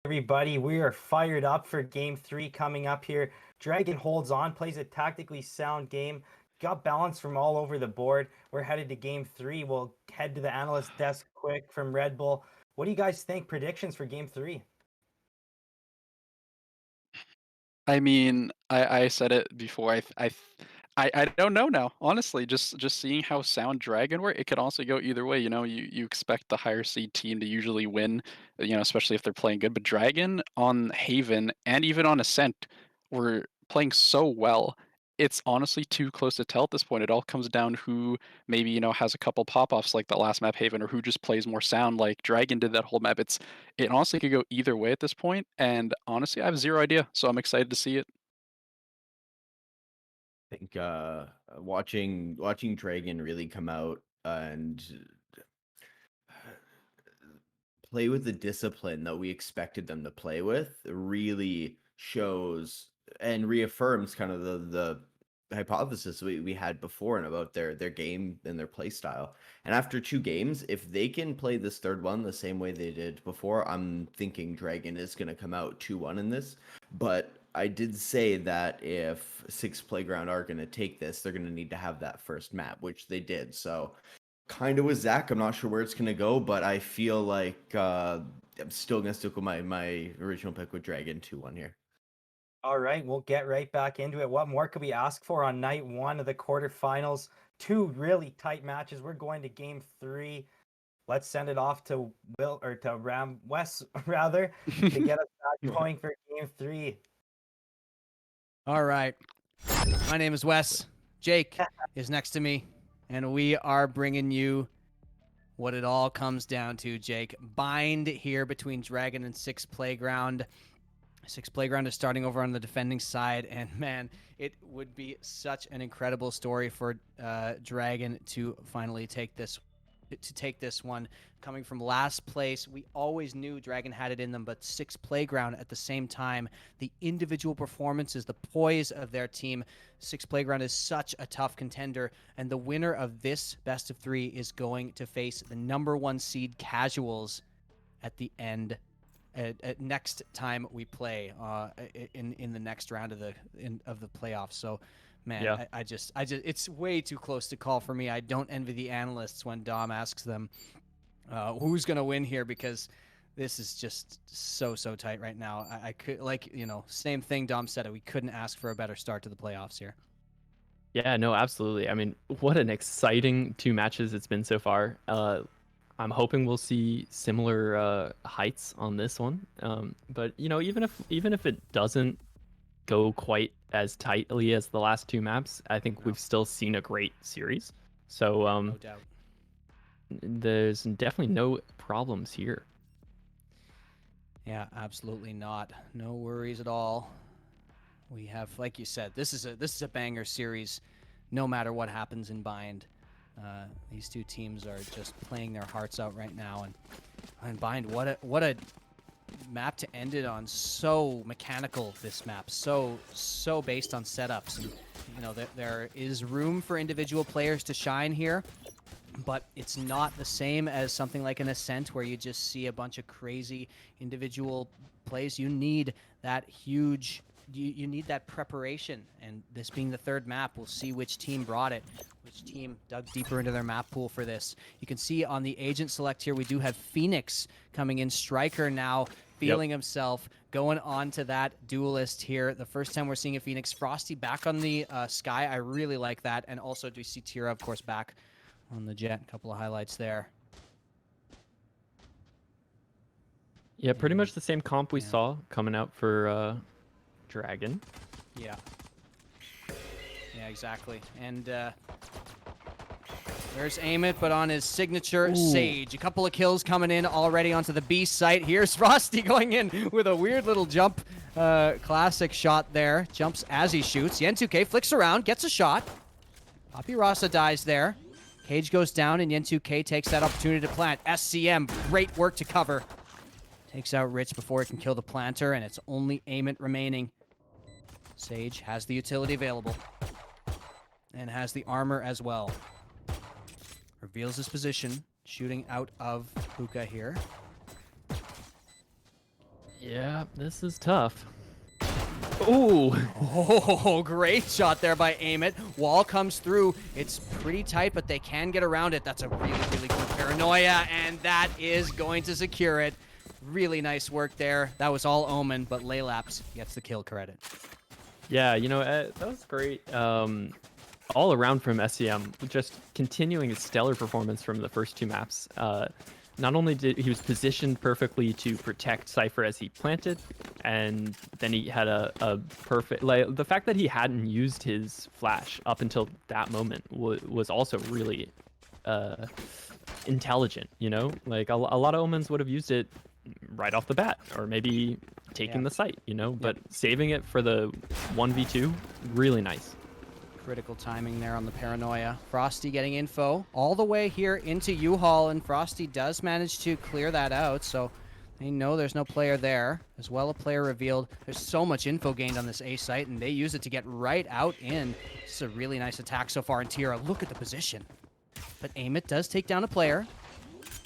Everybody, we are fired up for game 3 coming up here. Dragon holds on, plays a tactically sound game, got balance from all over the board. We're headed to game 3. We'll head to the analyst desk quick from Red Bull. What do you guys think? Predictions for game 3? I mean, I said it before. I don't know now. Honestly, just seeing how sound Dragon were, it could also go either way. You expect the higher seed team to usually win, especially if they're playing good. But Dragon on Haven and even on Ascent were playing so well. It's honestly too close to tell at this point. It all comes down who maybe has a couple pop-offs like the last map Haven, or who just plays more sound like Dragon did that whole map. It honestly could go either way at this point, and honestly, I have zero idea, so I'm excited to see it. I think watching Dragon really come out and play with the discipline that we expected them to play with really shows and reaffirms kind of the hypothesis we had before and about their game and their play style. And after 2 games, if they can play this third one the same way they did before, I'm thinking Dragon is going to come out 2-1 in this. But I did say that if Six Playground are going to take this, they're going to need to have that first map, which they did. So kind of with Zach, I'm not sure where it's going to go, but I feel like I'm still going to stick with my original pick with Dragon 2-1 here. All right, we'll get right back into it. What more could we ask for on night 1 of the quarterfinals? 2 really tight matches. We're going to game 3. Let's send it off to Wes rather, to get us back going for game 3. All right. My name is Wes. Jake is next to me, and we are bringing you what it all comes down to, Jake. Bind here between Dragon and Six Playground. Six Playground is starting over on the defending side, and man, it would be such an incredible story for Dragon to finally take this one. Coming from last place, we always knew Dragon had it in them, but Six Playground at the same time, the individual performances, the poise of their team, Six Playground is such a tough contender, and the winner of this best of 3 is going to face the number 1 seed Casuals at the end at next time we play in the next round of the playoffs. So man, yeah. I just it's way too close to call for me. I don't envy the analysts when Dom asks them who's gonna win here, because this is just so tight right now. I could, same thing Dom said, we couldn't ask for a better start to the playoffs here. Yeah, no, absolutely. I mean, what an exciting 2 matches it's been so far. I'm hoping we'll see similar heights on this one. But even if it doesn't go quite as tightly as the last 2 maps, I think we've still seen a great series. So no doubt. There's definitely no problems here. Yeah, absolutely not. No worries at all. We have, like you said, this is a banger series, no matter what happens in Bind. These 2 teams are just playing their hearts out right now, and Bind, what a map to end it on. So mechanical, this map, so based on setups, and there is room for individual players to shine here, but it's not the same as something like an Ascent where you just see a bunch of crazy individual plays. You need that huge. You need that preparation, and this being the 3rd map, we'll see which team brought it, which team dug deeper into their map pool for this. You can see on the agent select here, we do have Phoenix coming in. Striker now feeling himself, going on to that duelist here. The first time we're seeing a Phoenix. Frosty back on the Sky. I really like that. And also do see Tira, of course, back on the Jet. A couple of highlights there. Yeah, pretty much the same comp we saw coming out for Dragon. Yeah, exactly. And there's Aim It, but on his signature Sage. A couple of kills coming in already onto the B site. Here's Frosty going in with a weird little jump. Classic shot there. Jumps as he shoots. Yen2K flicks around, gets a shot. Papi Rasa dies there. Cage goes down, and Yen2K takes that opportunity to plant. SCM, great work to cover. Takes out Rich before he can kill the planter, and it's only Aim It remaining. Sage has the utility available and has the armor as well. Reveals his position, shooting out of Hookah here. Yeah, this is tough. Ooh. Oh, great shot there by Amit. Wall comes through. It's pretty tight, but they can get around it. That's a really, really good paranoia, and that is going to secure it. Really nice work there. That was all Omen, but Laylaps gets the kill credit. Yeah, you know, that was great. All around from SEM, just continuing his stellar performance from the first two maps. Not only did he was positioned perfectly to protect Cypher as he planted, and then he had a perfect, like, the fact that he hadn't used his flash up until that moment was also really intelligent, you know? Like a lot of Omens would have used it right off the bat, or maybe taking the site, you know? But saving it for the 1v2, really nice. Critical timing there on the paranoia. Frosty getting info all the way here into U-Haul, and Frosty does manage to clear that out, so they know there's no player there. As well, a player revealed. There's so much info gained on this A site, and they use it to get right out in. This is a really nice attack so far in Tira. Look at the position. But Amit does take down a player.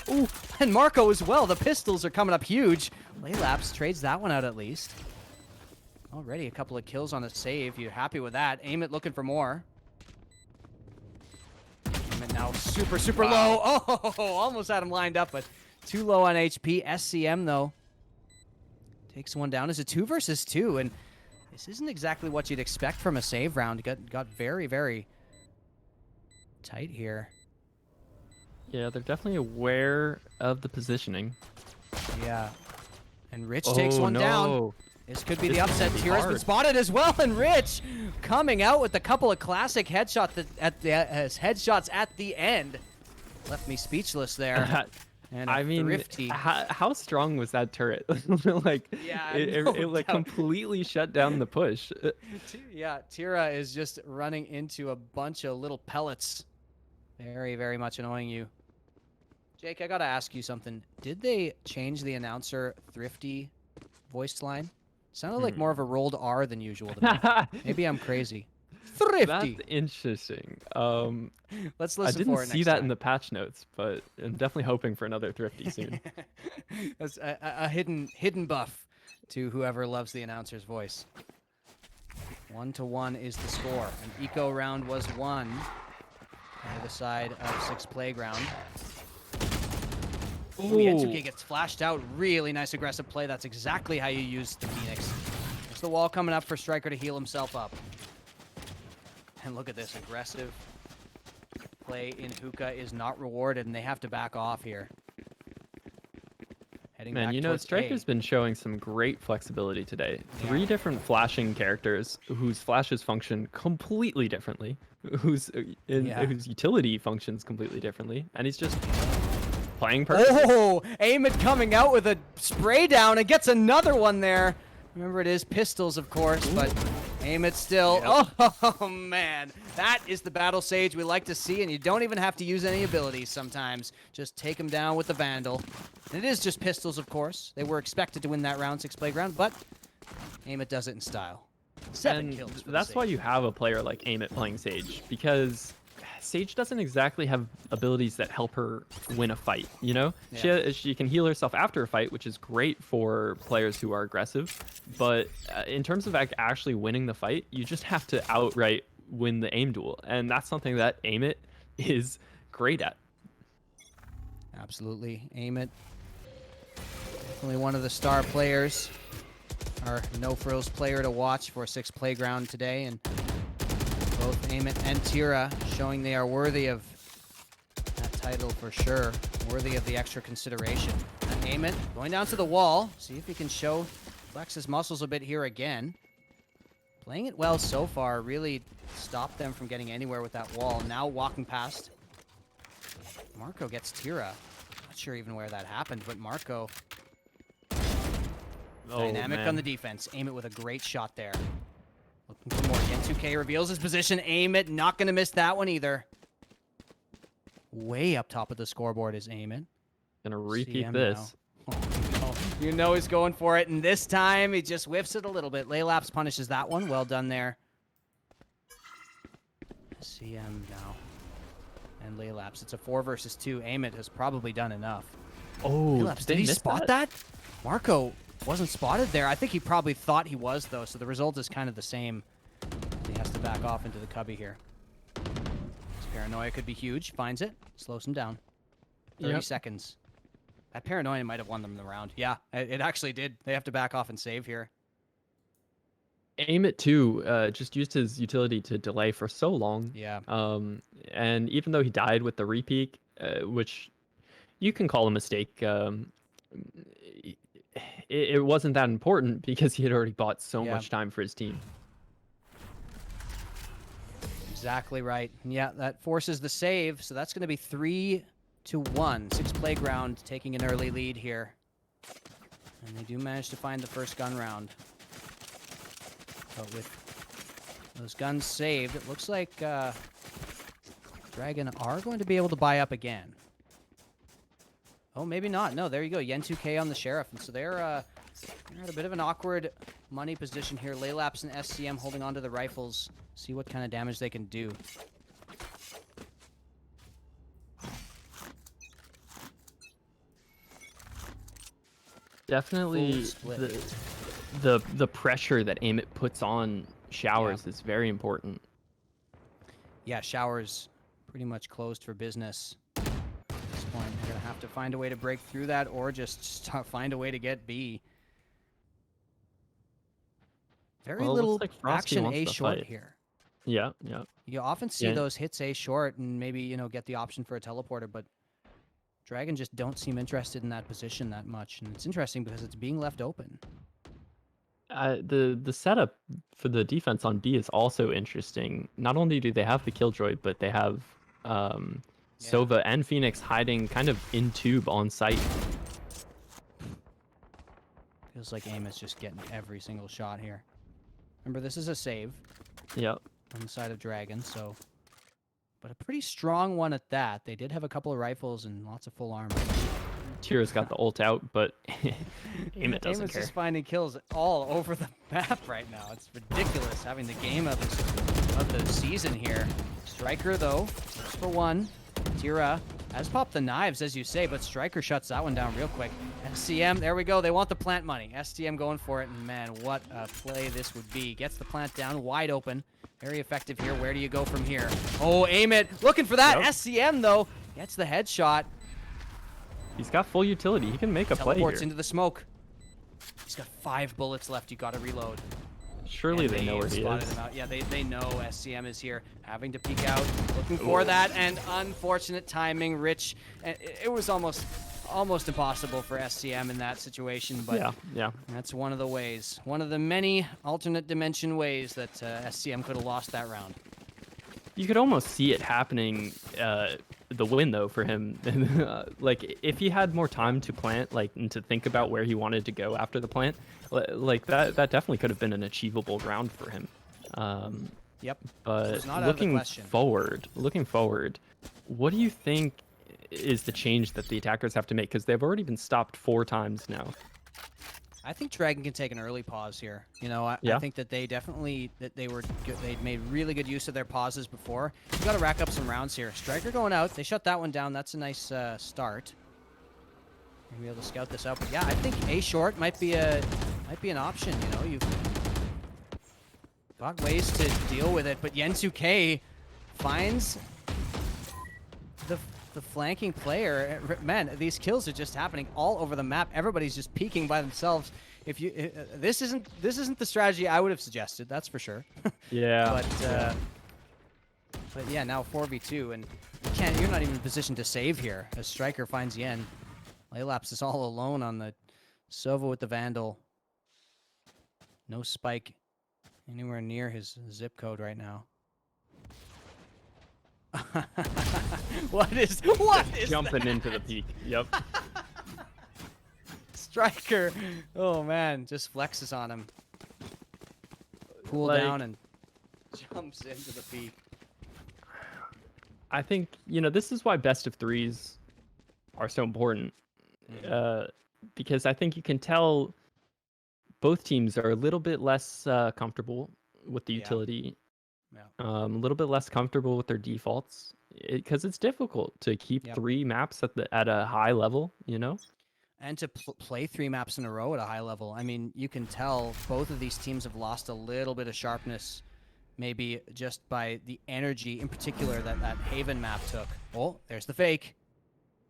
Ooh, and Marco as well. The pistols are coming up huge. Laylaps trades that one out at least. Already a couple of kills on the save. You're happy with that. Amit looking for more. Amit now super, super low. Oh, almost had him lined up, but too low on HP. SCM, though, takes one down. It's a 2 versus 2, and this isn't exactly what you'd expect from a save round. Got very, very tight here. Yeah, they're definitely aware of the positioning. Yeah. And Rich takes one down. This could be the upset. Tira's been hard. spotted as well, and Rich coming out with a couple of classic headshots headshots at the end. Left me speechless there. And I mean, thrifty. how strong was that turret? Like, Yeah, it no like doubt. completely shut down the push. Yeah, Tira is just running into a bunch of little pellets. Very, very much annoying you. Jake, I gotta ask you something. Did they change the announcer thrifty voice line? Sounded like more of a rolled R than usual to me. Maybe I'm crazy. Thrifty. That's interesting. Let's I listen didn't for it see next that time. in the patch notes, but I'm definitely hoping for another thrifty soon. That's a hidden buff to whoever loves the announcer's voice. 1-1 is the score. An eco round was won on the side of 6 Playground. Ooh, Yensuke gets flashed out. Really nice aggressive play. That's exactly how you use the Phoenix. There's the wall coming up for Striker to heal himself up. And look at this aggressive play in Hookah is not rewarded, and they have to back off here. Heading Man, back you know, towards Striker's A. been showing some great flexibility today. Yeah. 3 different flashing characters whose flashes function completely differently, whose utility functions completely differently, and he's just playing perfectly. Oh, Amit coming out with a spray down and gets another one there. Remember, it is pistols, of course, but Amit still. Yep. Oh, man. That is the battle sage we like to see, and you don't even have to use any abilities sometimes. Just take him down with the Vandal. And it is just pistols, of course. They were expected to win that round 6 Playground, but Amit does it in style. 7 kills for the That's why Sage. you have a player like Amit playing Sage, because Sage doesn't exactly have abilities that help her win a fight, you know? Yeah. She can heal herself after a fight, which is great for players who are aggressive, but in terms of actually winning the fight, you just have to outright win the aim duel, and that's something that Amit is great at. Absolutely. Amit. Definitely one of the star players. Our No Frills player to watch for 6 Playground today, and both Amit and Tira showing they are worthy of that title for sure. Worthy of the extra consideration. And Amit going down to the wall. See if he can flex his muscles a bit here again. Playing it well so far. Really stopped them from getting anywhere with that wall. Now walking past. Marco gets Tira. Not sure even where that happened, but Marco dynamic on the defense. Amit with a great shot there. Looking for more. Gen2K reveals his position. Amit not going to miss that one either. Way up top of the scoreboard is Amit. Gonna repeat CM this. now. Oh, you know he's going for it, and this time he just whiffs it a little bit. Laylaps punishes that one. Well done there. CM now. And Laylaps. It's a 4 versus 2. Amit has probably done enough. Oh, Laylaps, did he miss spot that? Marco Wasn't spotted there. I think he probably thought he was, though, so the result is kind of the same. He has to back off into the cubby here. His paranoia could be huge. Finds it. Slows him down. 30 seconds. That paranoia might have won them the round. Yeah, it actually did. They have to back off and save here. Aim it too. Just used his utility to delay for so long. Yeah. And even though he died with the repeak, which you can call a mistake, it wasn't that important because he had already bought so much time for his team. Exactly right. Yeah, that forces the save. So that's going to be 3-1. 6 Playground taking an early lead here. And they do manage to find the first gun round. But with those guns saved, it looks like Dragon are going to be able to buy up again. Oh, maybe not. No, there you go. Yen 2K on the Sheriff. And so they're at a bit of an awkward money position here. Laylaps and SCM holding onto the rifles. See what kind of damage they can do. Definitely the pressure that Amit puts on Showers is very important. Yeah, Showers pretty much closed for business. At this point, they're going to have to find a way to break through that or just find a way to get B. Very little like action A short here. Yeah, yeah. You often see those hits A short and maybe, you know, get the option for a teleporter, but Dragon just don't seem interested in that position that much. And it's interesting because it's being left open. The setup for the defense on B is also interesting. Not only do they have the Killjoy, but they have Sova and Phoenix hiding kind of in tube on site. Feels like AIM is just getting every single shot here. Remember, this is a save. Yep. On the side of Dragon, so... But a pretty strong one at that. They did have a couple of rifles and lots of full armor. Tira's got the ult out, but Amit doesn't Amos care. is finding kills all over the map right now. It's ridiculous having the game of the season here. Striker, though, looks for one. Tira has popped the knives, as you say, but Striker shuts that one down real quick. SCM, there we go. They want the plant money. STM going for it, and man, what a play this would be. Gets the plant down, wide open. Very effective here. Where do you go from here? Oh, aim it. Looking for that. Yep. SCM, though, gets the headshot. He's got full utility. He can make a play here. Teleports into the smoke. He's got 5 bullets left. You got to reload. Surely they know where he is. Him out. Yeah, they know SCM is here. Having to peek out, looking for that, and unfortunate timing. Rich, it was almost impossible for SCM in that situation, but yeah, that's one of the ways. One of the many alternate dimension ways that SCM could have lost that round. You could almost see it happening, the win, though, for him. Like, if he had more time to plant, like, and to think about where he wanted to go after the plant, like, that definitely could have been an achievable round for him. Yep. But looking forward, what do you think is the change that the attackers have to make? Because they've already been stopped 4 times now. I think Dragon can take an early pause here. You know, I think that they definitely they'd made really good use of their pauses before. You got to rack up some rounds here. Striker going out. They shut that one down. That's a nice start. Maybe able to scout this out. But yeah, I think A short might be an option. You know, you've got ways to deal with it. But Yen2K finds the flanking player. Man, these kills are just happening all over the map. Everybody's just peeking by themselves. If you this isn't the strategy I would have suggested, that's for sure. Yeah. But yeah, now 4v2, and you're not even in a position to save here as Striker finds Yen. Laylaps is all alone on the Sova with the Vandal. No spike anywhere near his zip code right now. What is jumping that? Into the peak? Yep. Striker, oh man, just flexes on him. Pull down and jumps into the peak. I think, you know, this is why best of 3s are so important. Because I think you can tell both teams are a little bit less comfortable with the utility. A little bit less comfortable with their defaults, because it's difficult to keep 3 maps at a high level, you know. And to play 3 maps in a row at a high level. I mean, you can tell both of these teams have lost a little bit of sharpness, maybe just by the energy, in particular, that Haven map took. Oh, there's the fake.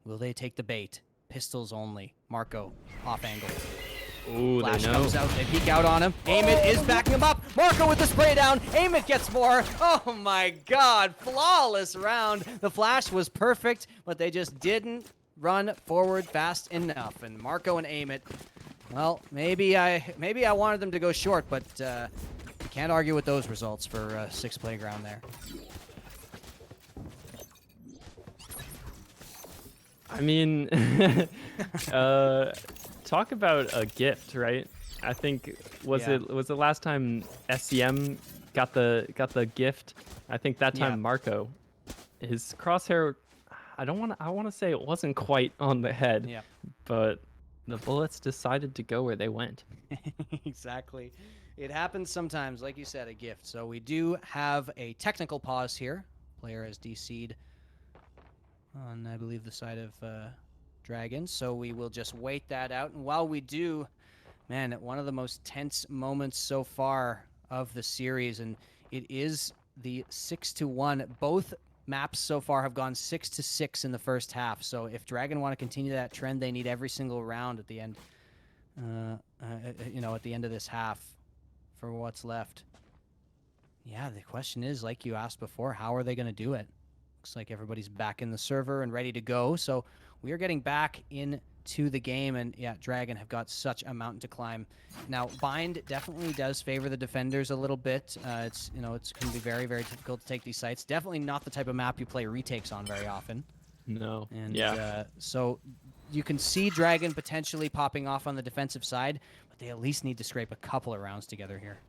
Will they take the bait? Pistols only. Marco, off angle. Ooh, Flash they know. comes out. They peek out on him. Amit is backing him up. Marco with the spray down. Amit gets more. Oh my god. Flawless round. The flash was perfect, but they just didn't run forward fast enough. And Marco and Amit, well, maybe I wanted them to go short, but you can't argue with those results for 6 Playground there. I mean, talk about a gift, right? I think was it last time SCM got the gift? I think that time Marco, his crosshair, I want to say it wasn't quite on the head, but the bullets decided to go where they went. Exactly. It happens sometimes, like you said, a gift. So we do have a technical pause here. Player has DC'd on, I believe, the side of Dragons. So we will just wait that out. And while we do, man, one of the most tense moments so far of the series, and it is the 6-1. Both maps so far have gone 6-6 in the first half. So if Dragon want to continue that trend, they need every single round at the end. At the end of this half for what's left. Yeah, the question is, like you asked before, how are they going to do it? Looks like everybody's back in the server and ready to go. So we are getting back into the game, and yeah, Dragon have got such a mountain to climb. Now, Bind definitely does favor the defenders a little bit. It's going to be very, very difficult to take these sites. Definitely not the type of map you play retakes on very often. No. And so you can see Dragon potentially popping off on the defensive side, but they at least need to scrape a couple of rounds together here.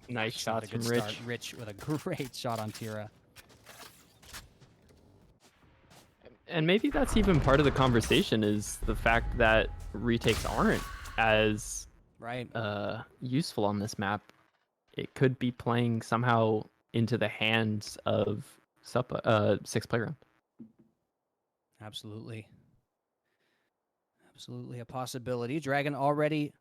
Nice shots from start. Rich. Rich with a great shot on Tira. And maybe that's even part of the conversation, is the fact that retakes aren't as useful on this map. It could be playing somehow into the hands of 6 Playground. Absolutely. Absolutely a possibility. Dragon already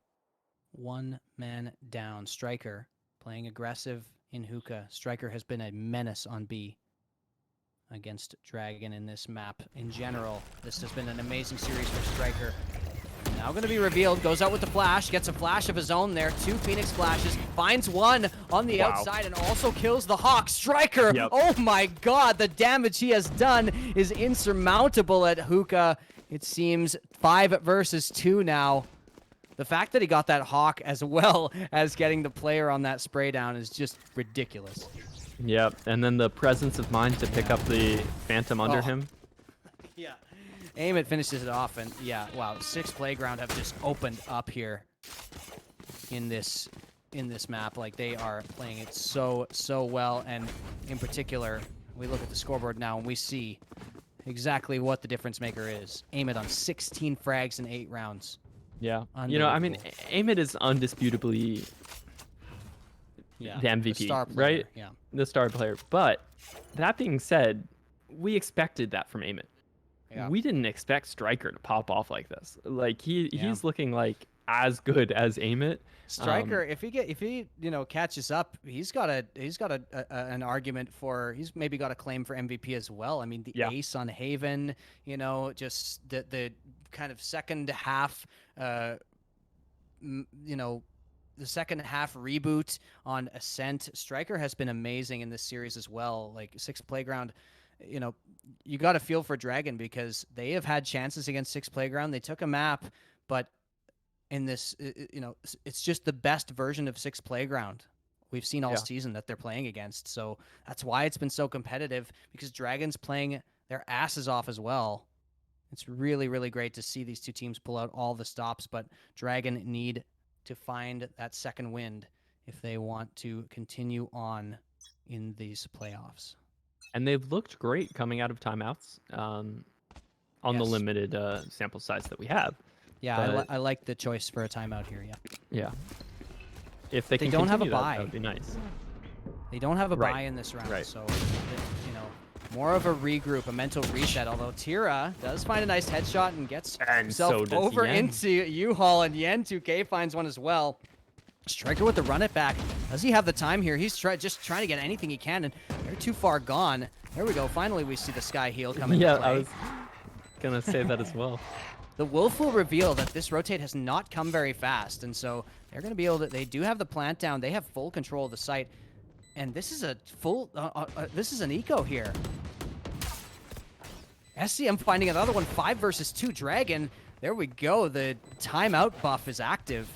1 man down. Striker playing aggressive in hookah. Striker has been a menace on B against Dragon in this map. In general, this has been an amazing series for Striker. Now going to be revealed. Goes out with the flash. Gets a flash of his own there. 2 Phoenix flashes. Finds one on the outside and also kills the Hawk. Striker! Yep. Oh my god! The damage he has done is insurmountable at hookah. It seems 5 versus 2 now. The fact that he got that Hawk as well as getting the player on that spray down is just ridiculous. Yep, and then the presence of mind to pick up the Phantom under him. Yeah. Amit finishes it off, and yeah, wow, 6 Playground have just opened up here in this map. Like, they are playing it so well, and in particular, we look at the scoreboard now and we see exactly what the difference maker is. Amit on 16 frags in 8 rounds. Yeah. You know, I mean, Amit is undisputably the MVP, the star player, right? Yeah. The star player. But that being said, we expected that from Amit. Yeah. We didn't expect Striker to pop off like this. Like he's looking like as good as Amit. Striker, if he catches up, he's got an argument for, he's maybe got a claim for MVP as well. I mean, the ace on Haven, just the kind of second half, the second half reboot on Ascent. Striker has been amazing in this series as well. Like 6 Playground, you got to feel for Dragon because they have had chances against 6 Playground. They took a map, but in this, it's just the best version of 6 Playground we've seen all season that they're playing against. So that's why it's been so competitive, because Dragon's playing their asses off as well. It's really, really great to see these 2 teams pull out all the stops, but Dragon need to find that second wind if they want to continue on in these playoffs. And they've looked great coming out of timeouts on the limited sample size that we have. Yeah, I like the choice for a timeout here, Yeah. If they don't have a that, bye. that would be nice. They don't have a bye in this round, so More of a regroup, a mental reset, although Tira does find a nice headshot and gets himself so does over Yen. into U-Haul, and Yen 2K finds one as well. Striker with the run it back. Does he have the time here? He's just trying to get anything he can, and they're too far gone. There we go. Finally, we see the Sky Heal come into Yeah, play. I was gonna say that as well. The Wolf will reveal that this rotate has not come very fast, and so they're going to be able to. They do have the plant down. They have full control of the site, and this is a full. This is an eco here. SCM finding another one. 5 versus 2 Dragon. There we go. The timeout buff is active.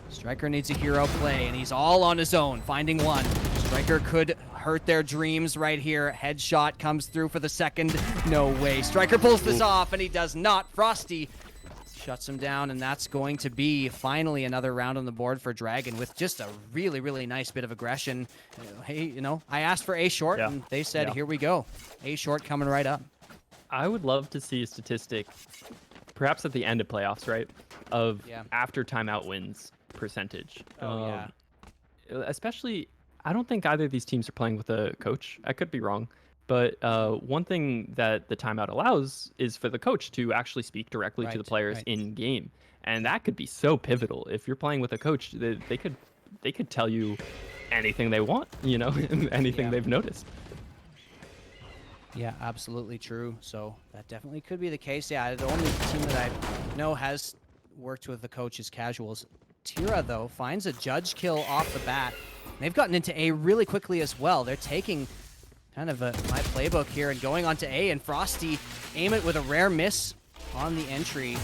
Striker needs a hero play, and he's all on his own, finding one. Striker could hurt their dreams right here. Headshot comes through for the second. No way. Striker pulls this off, and he does not. Frosty shuts him down, and that's going to be finally another round on the board for Dragon with just a really, really nice bit of aggression. Hey, you know, I asked for A short, and they said, here we go. A short coming right up. I would love to see a statistic, perhaps at the end of playoffs, right, of after timeout wins percentage. Especially, I don't think either of these teams are playing with a coach. I could be wrong. But one thing that the timeout allows is for the coach to actually speak directly to the players in game, and that could be so pivotal. If you're playing with a coach, they could tell you anything they want, you know, anything they've noticed. Yeah, absolutely true. So that definitely could be the case. Yeah, the only team that I know has worked with the coach is Casuals. Tira, though, finds a judge kill off the bat. They've gotten into A really quickly as well. They're taking kind of my playbook here and going on to A, and Frosty aim it with a rare miss on the entry.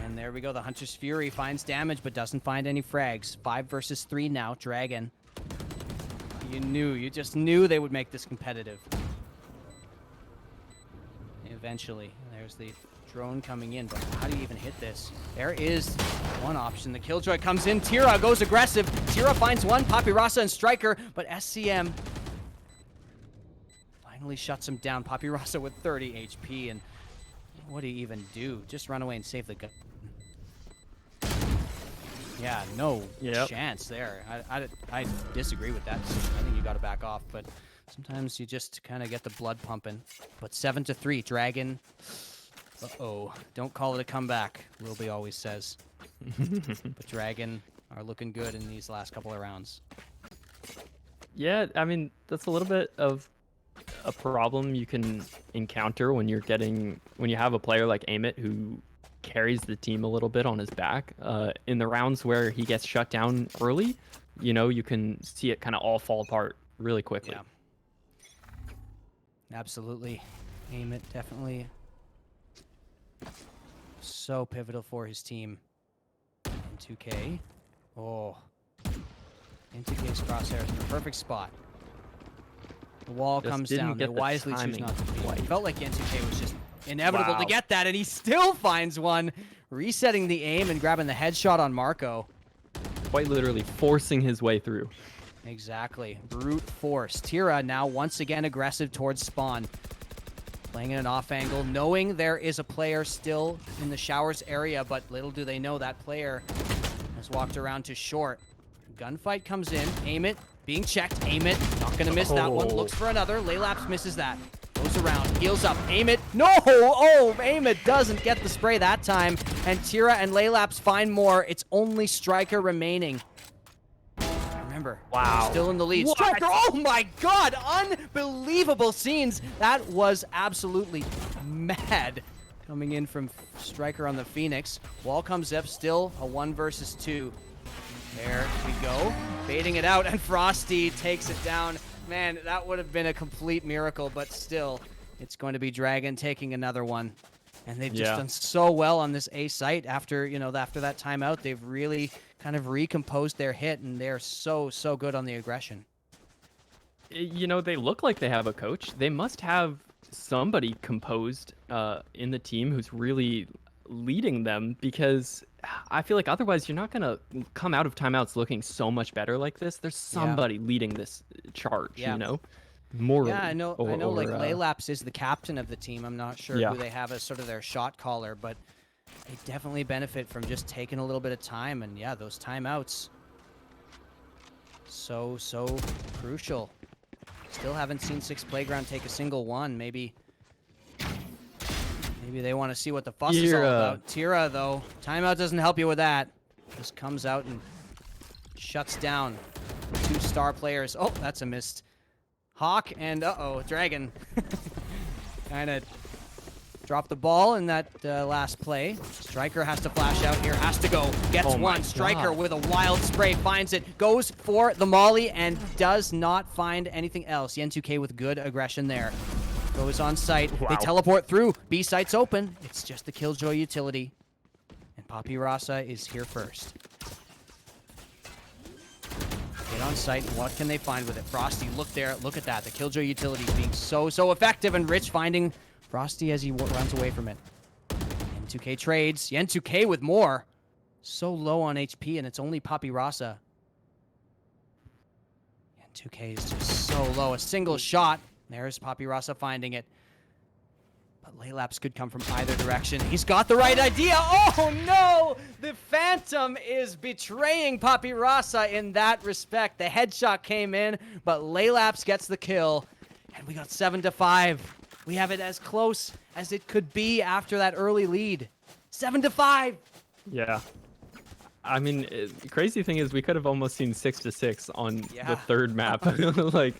And there we go. The Hunter's Fury finds damage but doesn't find any frags. 5 versus 3 now. Dragon. You just knew they would make this competitive. Eventually. There's the drone coming in, but how do you even hit this? There is one option. The Killjoy comes in. Tira goes aggressive. Tira finds one. Papyrasa and Striker, but SCM finally shuts him down. Papyrasa with 30 HP, and what do you even do? Just run away and save the gun. Yeah, no chance there. I disagree with that. I think you got to back off, but sometimes you just kind of get the blood pumping. But 7-3, Dragon. Uh-oh. Don't call it a comeback, Wilby always says. But Dragon are looking good in these last couple of rounds. Yeah, I mean, that's a little bit of a problem you can encounter when you have a player like Amit who carries the team a little bit on his back. In the rounds where he gets shut down early, you know, you can see it kind of all fall apart really quickly. Yeah. Absolutely. Amit definitely so pivotal for his team. In 2K. Oh. In 2K's crosshairs in the perfect spot. The wall Just comes didn't down. They get the wisely choose timing not to feed. right. It felt like N2K was just inevitable to Wow. get that, and he still finds one. Resetting the aim and grabbing the headshot on Marco. Quite literally forcing his way through. Exactly. Brute force. Tira now once again aggressive towards spawn. Playing in an off angle, knowing there is a player still in the showers area, but little do they know that player has walked around to short. Gunfight comes in. Aim it. Being checked. Aim it. Not going to miss that one. Looks for another. Laylaps misses that. Goes around. Heals up. Aim it. No! Oh, Aim it doesn't get the spray that time. And Tira and Laylaps find more. It's only Striker remaining. Remember, Wow. still in the lead. What? Striker, oh my god, unbelievable scenes. That was absolutely mad. Coming in from Striker on the Phoenix. Wall comes up, still a 1 versus 2. There we go, baiting it out, and Frosty takes it down. Man, that would have been a complete miracle, but still, it's going to be Dragon taking another one. And they've just done so well on this A site after, after that timeout. They've really kind of recomposed their hit, and they're so good on the aggression. You know, they look like they have a coach. They must have somebody composed in the team who's really leading them, because I feel like otherwise you're not going to come out of timeouts looking so much better like this. There's somebody leading this charge, you know? Morally, I know. Like Laylaps is the captain of the team. I'm not sure who they have as sort of their shot caller, but they definitely benefit from just taking a little bit of time. And yeah, those timeouts, so crucial. Still haven't seen Six Playground take a single one. Maybe they want to see what the fuss is all about. Tira, though, timeout doesn't help you with that. Just comes out and shuts down 2 star players. Oh, that's a missed. Hawk and, Dragon. Kind of dropped the ball in that last play. Striker has to flash out here, has to go. Gets one. Striker with a wild spray, finds it, goes for the molly, and does not find anything else. Yen2K with good aggression there. Goes on site. They teleport through. B site's open. It's just the Killjoy utility. And Papi Rasa is here first. Get on site. What can they find with it? Frosty, look there. Look at that. The Killjoy utility being so effective, and Rich finding Frosty as he runs away from it. Yen2K trades. Yen2K with more. So low on HP, and it's only Papi Rasa. Yen2K is just so low. A single shot. There's Papi Rasa finding it. But Laylaps could come from either direction. He's got the right idea. Oh, no! The Phantom is betraying Papi Rasa in that respect. The headshot came in, but Laylaps gets the kill. And we got 7-5. We have it as close as it could be after that early lead. 7-5! Yeah. I mean, crazy thing is we could have almost seen 6-6 on the third map. Like,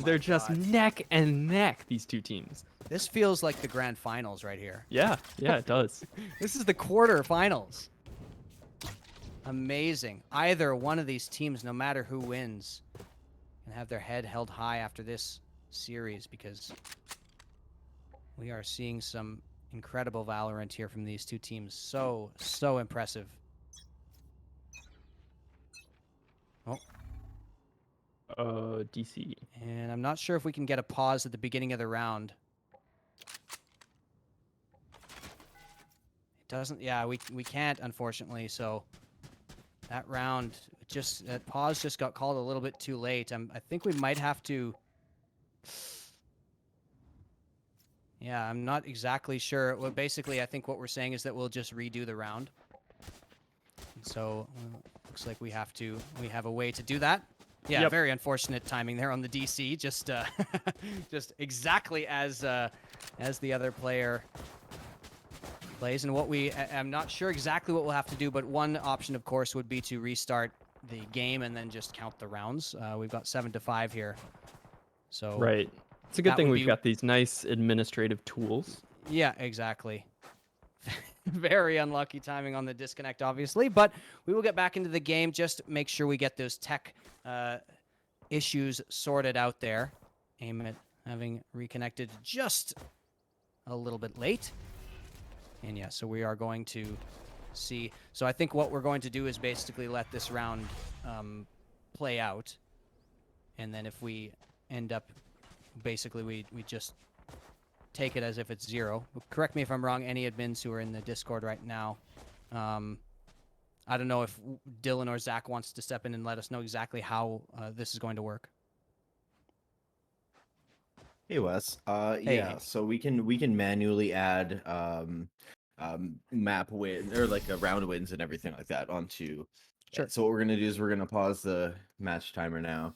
they're just neck and neck, these two teams. This feels like the grand finals right here. Yeah, it does. This is the quarterfinals. Amazing. Either one of these teams, no matter who wins, can have their head held high after this series, because we are seeing some incredible Valorant here from these two teams. So impressive. DC. And I'm not sure if we can get a pause at the beginning of the round. It doesn't, yeah, we can't, unfortunately, so that round, that pause just got called a little bit too late. I think we might have to, yeah, I'm not exactly sure. Well, basically, I think what we're saying is that we'll just redo the round. And so, looks like we have a way to do that. Yeah, very unfortunate timing there on the DC. Just exactly as the other player plays. And I'm not sure exactly what we'll have to do, but one option, of course, would be to restart the game and then just count the rounds. We've got 7-5 here. So right. It's a good thing we've got these nice administrative tools. Yeah, exactly. Very unlucky timing on the disconnect, obviously, but we will get back into the game. Just make sure we get those tech issues sorted out there. Aim at having reconnected just a little bit late. And yeah, so we are going to see. So I think what we're going to do is basically let this round play out. And then if we end up, basically we just take it as if it's 0. Correct me if I'm wrong, any admins who are in the Discord right now. I don't know if Dylan or Zach wants to step in and let us know exactly how this is going to work. Hey Wes. Hey. Yeah, so we can manually add map win or like a round wins and everything like that onto. Sure. So what we're gonna do is we're gonna pause the match timer now.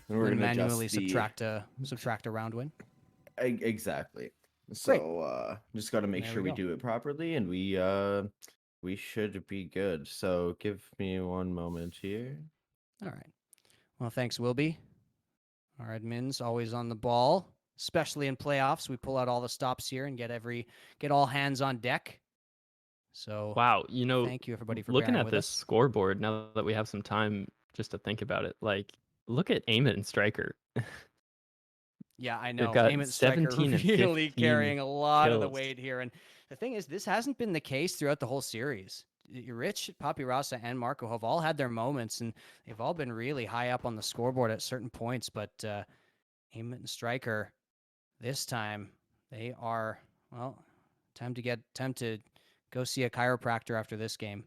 And we're gonna manually adjust subtract a round win. Exactly. So just got to make sure we do it properly, and we should be good. So give me one moment here. All right. Well, thanks, Wilby. Our admins always on the ball, especially in playoffs. We pull out all the stops here and get all hands on deck. So wow, thank you everybody for looking bearing at with this us. scoreboard now that we have some time just to think about it. Like, look at Aim It and Striker. Yeah, I know. They've got Aim It and Striker 17 and really 15 carrying a lot of the kills. weight here. And the thing is, this hasn't been the case throughout the whole series. Rich, Papi Rasa, and Marco have all had their moments, and they've all been really high up on the scoreboard at certain points. But Aim It and Striker, this time, they are, well, time to go see a chiropractor after this game.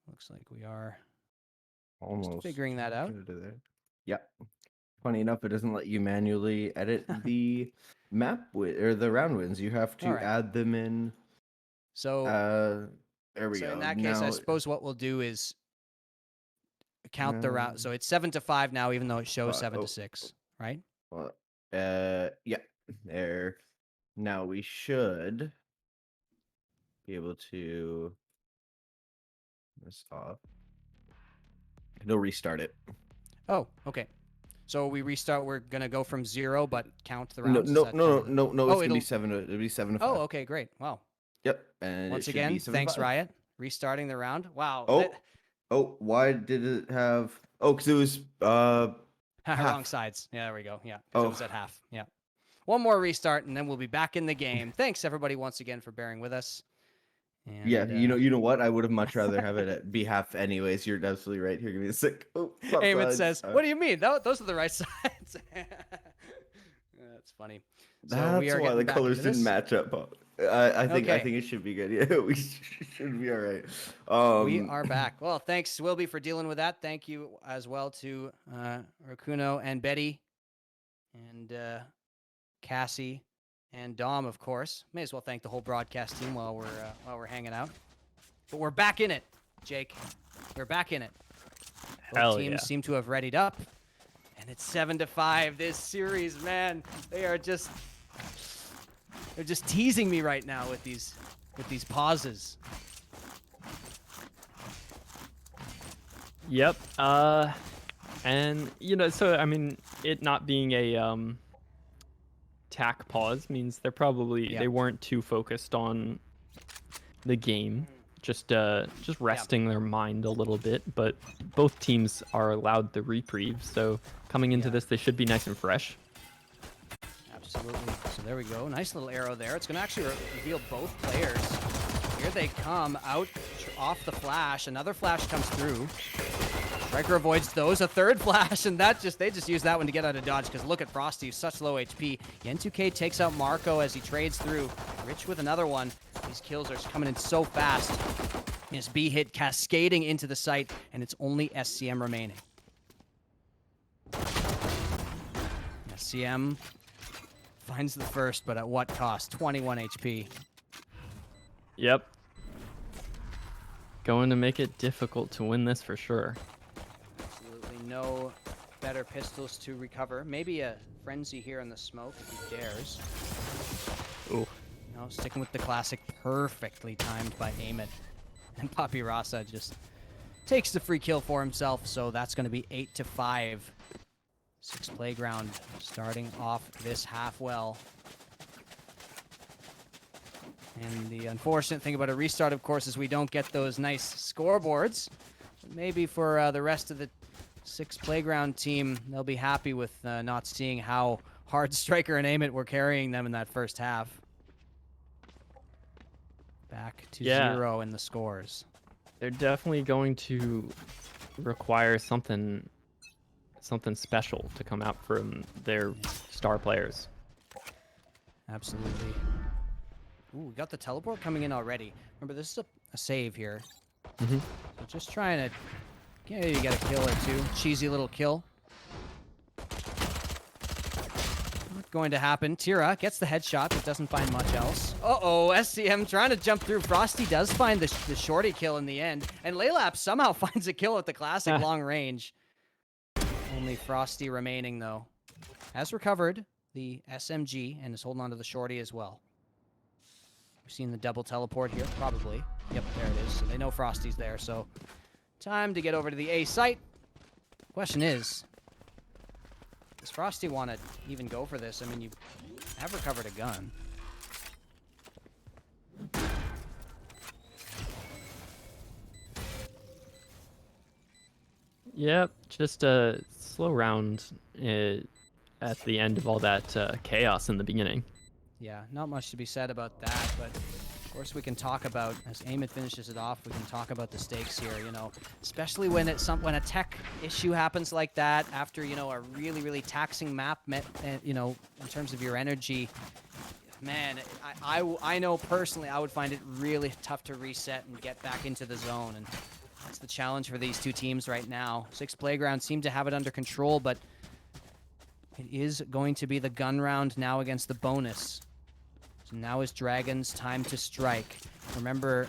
Looks like we are Almost figuring that out. Yep. Funny enough, it doesn't let you manually edit the map or the round wins. You have to add them in. So there we go. In that case, I suppose what we'll do is count the round. So it's 7-5 now, even though it shows 7-6, right? Well, yeah, there. Now we should be able to this off. No, restart it. Oh, okay. So we restart. We're gonna go from 0, but count the No, rounds. Is no, that no, kind no, of the- no, no. Oh, It's gonna be it'll- 7. It'll be 7-5. Oh, okay, great. Wow. Yep, and Once it should again, be thanks 7-5. Riot. Restarting the round. Wow. Oh, why did it have? Oh, because it was Wrong half. sides. Yeah, there we go. Yeah, 'cause it Oh. was at half. Yeah. One more restart, and then we'll be back in the game. Thanks everybody once again for bearing with us. And, Yeah, you know what? I would have much rather have it be half anyways. You're absolutely right. Here, give me a sec. Oh, swap Eamon sides. says, "What do you mean? Those are the right sides." That's funny. So That's we are why getting the back colors into didn't this. match up. I think Okay. it should be good. Yeah, we should be all right. We are back. Well, thanks, Wilby, for dealing with that. Thank you as well to Rakuno and Betty and Cassie and Dom, of course. May as well thank the whole broadcast team while we're hanging out. But we're back in it, Jake. We're back in it. Both Hell teams yeah. seem to have readied up, and it's 7-5. This series, man, they're just teasing me right now with these pauses. Yep. And so I mean, it not being a tack pause means they're probably they weren't too focused on the game, just resting their mind a little bit. But both teams are allowed the reprieve, so coming into this, they should be nice and fresh. Absolutely. So there we go. Nice little arrow there. It's going to actually reveal both players. Here they come out off the flash. Another flash comes through. Striker avoids those. A third flash, and they just use that one to get out of dodge, because look at Frosty, such low HP. Yen2K takes out Marco as he trades through. Rich with another one. These kills are coming in so fast. His B hit cascading into the site, and it's only SCM remaining. SCM finds the first, but at what cost? 21 HP. Yep. Going to make it difficult to win this for sure. Absolutely no better pistols to recover. Maybe a frenzy here in the smoke if he dares. Ooh. No, sticking with the classic, perfectly timed by Amit. And Papi Rasa just takes the free kill for himself, so that's going to be 8-5. 6 Playground starting off this half well. And the unfortunate thing about a restart, of course, is we don't get those nice scoreboards. But maybe for the rest of the 6 Playground team, they'll be happy with not seeing how hard Striker and Amit were carrying them in that first half. Back to 0 in the scores. They're definitely going to require something special to come out from their star players. Absolutely. Ooh, we got the teleport coming in already. Remember, this is a save here. Mm-hmm. So just trying to maybe get a kill or two. Cheesy little kill. Not going to happen. Tira gets the headshot, but doesn't find much else. Uh-oh, SCM trying to jump through. Frosty does find the shorty kill in the end. And Laylap somehow finds a kill at the classic long range. Only Frosty remaining, though. Has recovered the SMG and is holding on to the shorty as well. We've seen the double teleport here, probably. Yep, there it is. So they know Frosty's there, so time to get over to the A site. Question is, does Frosty want to even go for this? I mean, you have recovered a gun. Yep, just a slow round at the end of all that chaos in the beginning. Yeah, not much to be said about that, but of course we can talk about, as Amit finishes it off, we can talk about the stakes here, especially when when a tech issue happens like that after, a really, really taxing map, in terms of your energy. Man, I know personally I would find it really tough to reset and get back into the zone, and that's the challenge for these two teams right now. 6 Playground seem to have it under control, but it is going to be the gun round now against the bonus. So now is Dragon's time to strike. Remember,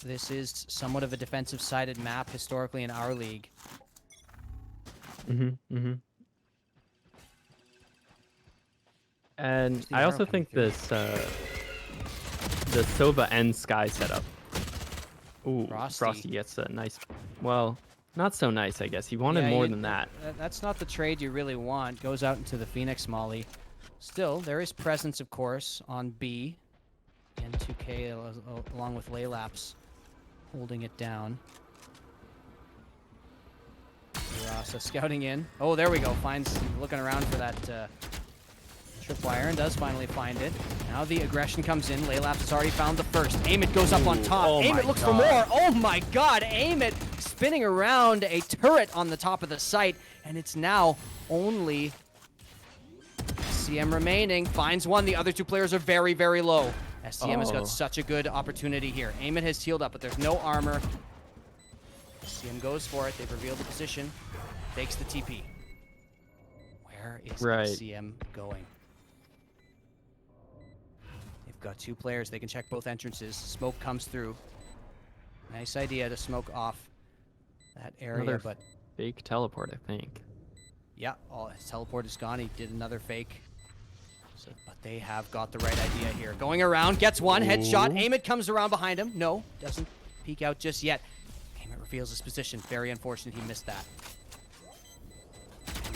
this is somewhat of a defensive-sided map historically in our league. And There's the I arrow also coming think through. the Sova and Sky setup. Ooh, Frosty. Frosty gets a nice, well, not so nice, I guess. He wanted Yeah, more than that. That's not the trade you really want. Goes out into the Phoenix Molly. Still, there is presence, of course, on B. And 2K along with Laylaps holding it down. Rasa scouting in. Oh, there we go. Finds, looking around for that tripwire and does finally find it. Now the aggression comes in. Laylaps has already found the first. Aim It goes up on top. Oh Aim my It looks for God. more. Oh my God. Aim It spinning around a turret on the top of the site. And it's now only SCM remaining. Finds one. The other two players are very, very low. SCM has Oh. got such a good opportunity here. Aim It has healed up, but there's no armor. SCM goes for it. They've revealed the position. Takes the TP. Where is Right. SCM going? They've got two players. They can check both entrances. Smoke comes through. Nice idea to smoke off that area, Another but fake teleport, I think. yeah, his teleport is gone. He did another fake. So, but they have got the right idea here. Going around, gets one, headshot. Ooh. Aim It comes around behind him. No, doesn't peek out just yet. Aim It reveals his position. Very unfortunate he missed that.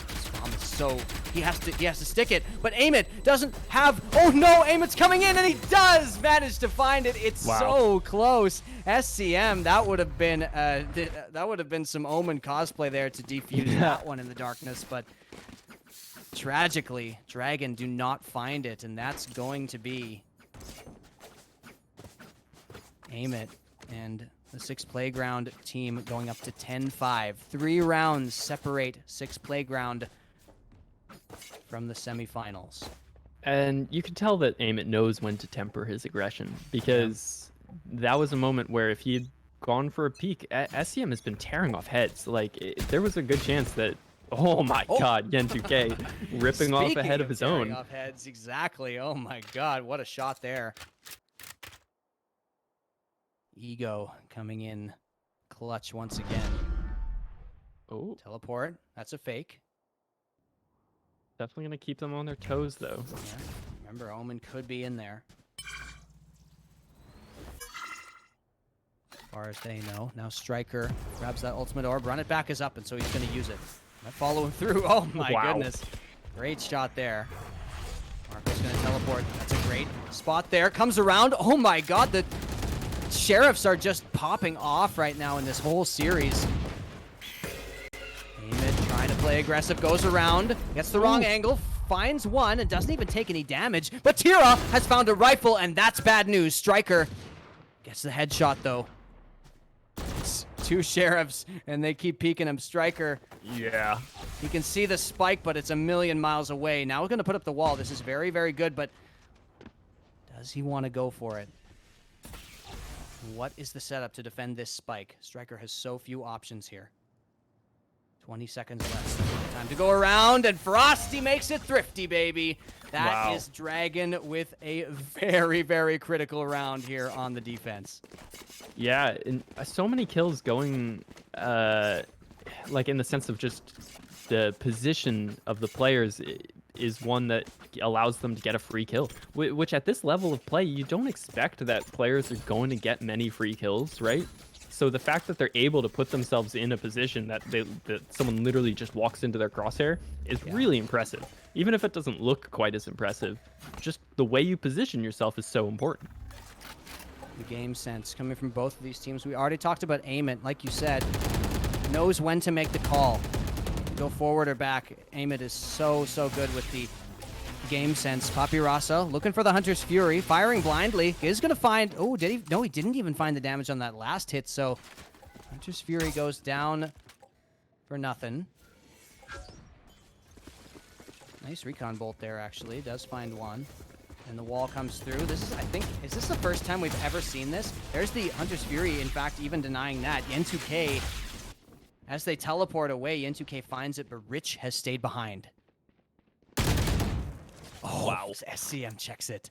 This bomb is so he has to stick it, but Aim It doesn't have. Oh no, Aim It's coming in, and he does manage to find it. It's Wow. so close. SCM, that would have been some Omen cosplay there to defuse that one in the darkness, but tragically, Dragon do not find it, and that's going to be Aim It and the 6 Playground team going up to 10-5. 3 rounds separate 6 Playground from the semifinals. And you can tell that Aim It knows when to temper his aggression, because that was a moment where if he had gone for a peek, SCM has been tearing off heads. Like, there was a good chance that, oh my God, Yen2K ripping off Speaking ahead of his tearing own. off heads, exactly. Oh my God, what a shot there. Ego coming in clutch once again. Oh, Teleport, that's a fake. definitely going to keep them on their toes, though. Yeah. Remember, Omen could be in there. As far as they know. Now Striker grabs that ultimate orb. Run it back is up, and so he's going to use it. Might follow him through. Oh my Wow. goodness. Great shot there. Marco's going to teleport. That's a great spot there. Comes around. Oh my God, the Sheriffs are just popping off right now in this whole series. Aim It, trying to play aggressive, goes around, gets the wrong angle, finds one, and doesn't even take any damage. But Tira has found a rifle, and that's bad news. Striker gets the headshot, though. It's 2 Sheriffs, and they keep peeking him. Striker, Yeah. he can see the spike, but it's a million miles away. Now we're going to put up the wall. This is very, very good, but does he want to go for it? What is the setup to defend this spike? Striker has so few options here. 20 seconds left. Time to go around, and Frosty makes it thrifty, baby. That is Dragon with a very, very critical round here on the defense. Yeah, and so many kills going, like in the sense of just the position of the players is one that allows them to get a free kill, which at this level of play, you don't expect that players are going to get many free kills, right? So the fact that they're able to put themselves in a position that someone literally just walks into their crosshair is really impressive. Even if it doesn't look quite as impressive, just the way you position yourself is so important. The game sense coming from both of these teams. We already talked about Aim It, like you said, knows when to make the call. Go forward or back. Aim It is so good with the game sense. Papi Rasa looking for the Hunter's Fury, firing blindly. Is going to find... Oh, did he? No, he didn't even find the damage on that last hit, so Hunter's Fury goes down for nothing. Nice recon bolt there, actually. Does find one. And the wall comes through. This is, I think, is this the first time we've ever seen this? There's the Hunter's Fury, in fact, even denying that. Yen2K, as they teleport away, Yen2K finds it, but Rich has stayed behind. Oh, wow. SCM checks it.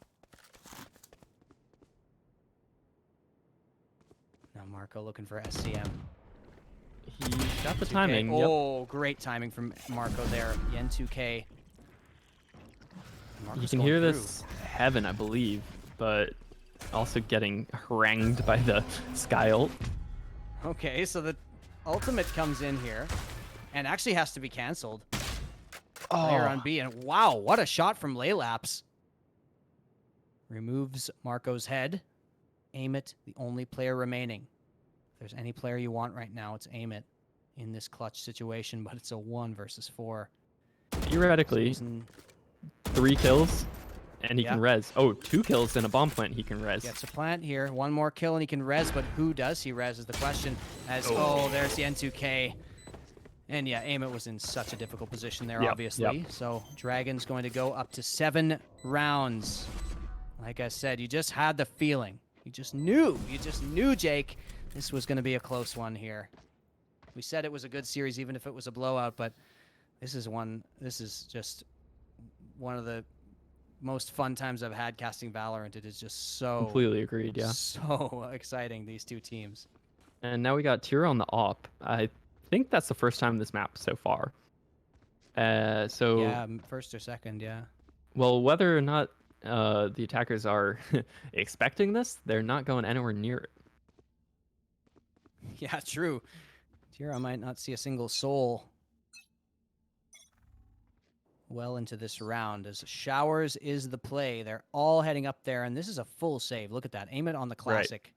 Now Marco looking for SCM. He got the 2K. timing. Yep. Oh, great timing from Marco there. Yen 2K. You Marco's can going hear through. this heaven, I believe, but also getting harangued by the Sky ult. Okay, so the ultimate comes in here and actually has to be canceled. Player on B, and wow, what a shot from Laylaps. Removes Marco's head. Aim it, the only player remaining. If there's any player you want right now, it's Aim it in this clutch situation, but it's a 1 versus 4. Theoretically, Susan 3 kills, and he Yeah. can res. Oh, 2 kills and a bomb plant he can res. gets a plant here. 1 more kill and he can res, but who does he res is the question. As there's the N2K. And yeah, Aim it was in such a difficult position there, Yep, obviously. yep. So Dragon's going to go up to 7 rounds. Like I said, you just had the feeling. You just knew, Jake, this was going to be a close one here. We said it was a good series, even if it was a blowout, but this is just one of the most fun times I've had casting Valorant. It is just so Completely agreed, yeah. so exciting, these two teams. And now we got Tira on the op. I think that's the first time this map so far. So Yeah, first or second, yeah. well, whether or not the attackers are expecting this, they're not going anywhere near it. Yeah, true. Tira might not see a single soul well into this round, as Showers is the play. They're all heading up there, and this is a full save. Look at that. Aim it on the classic.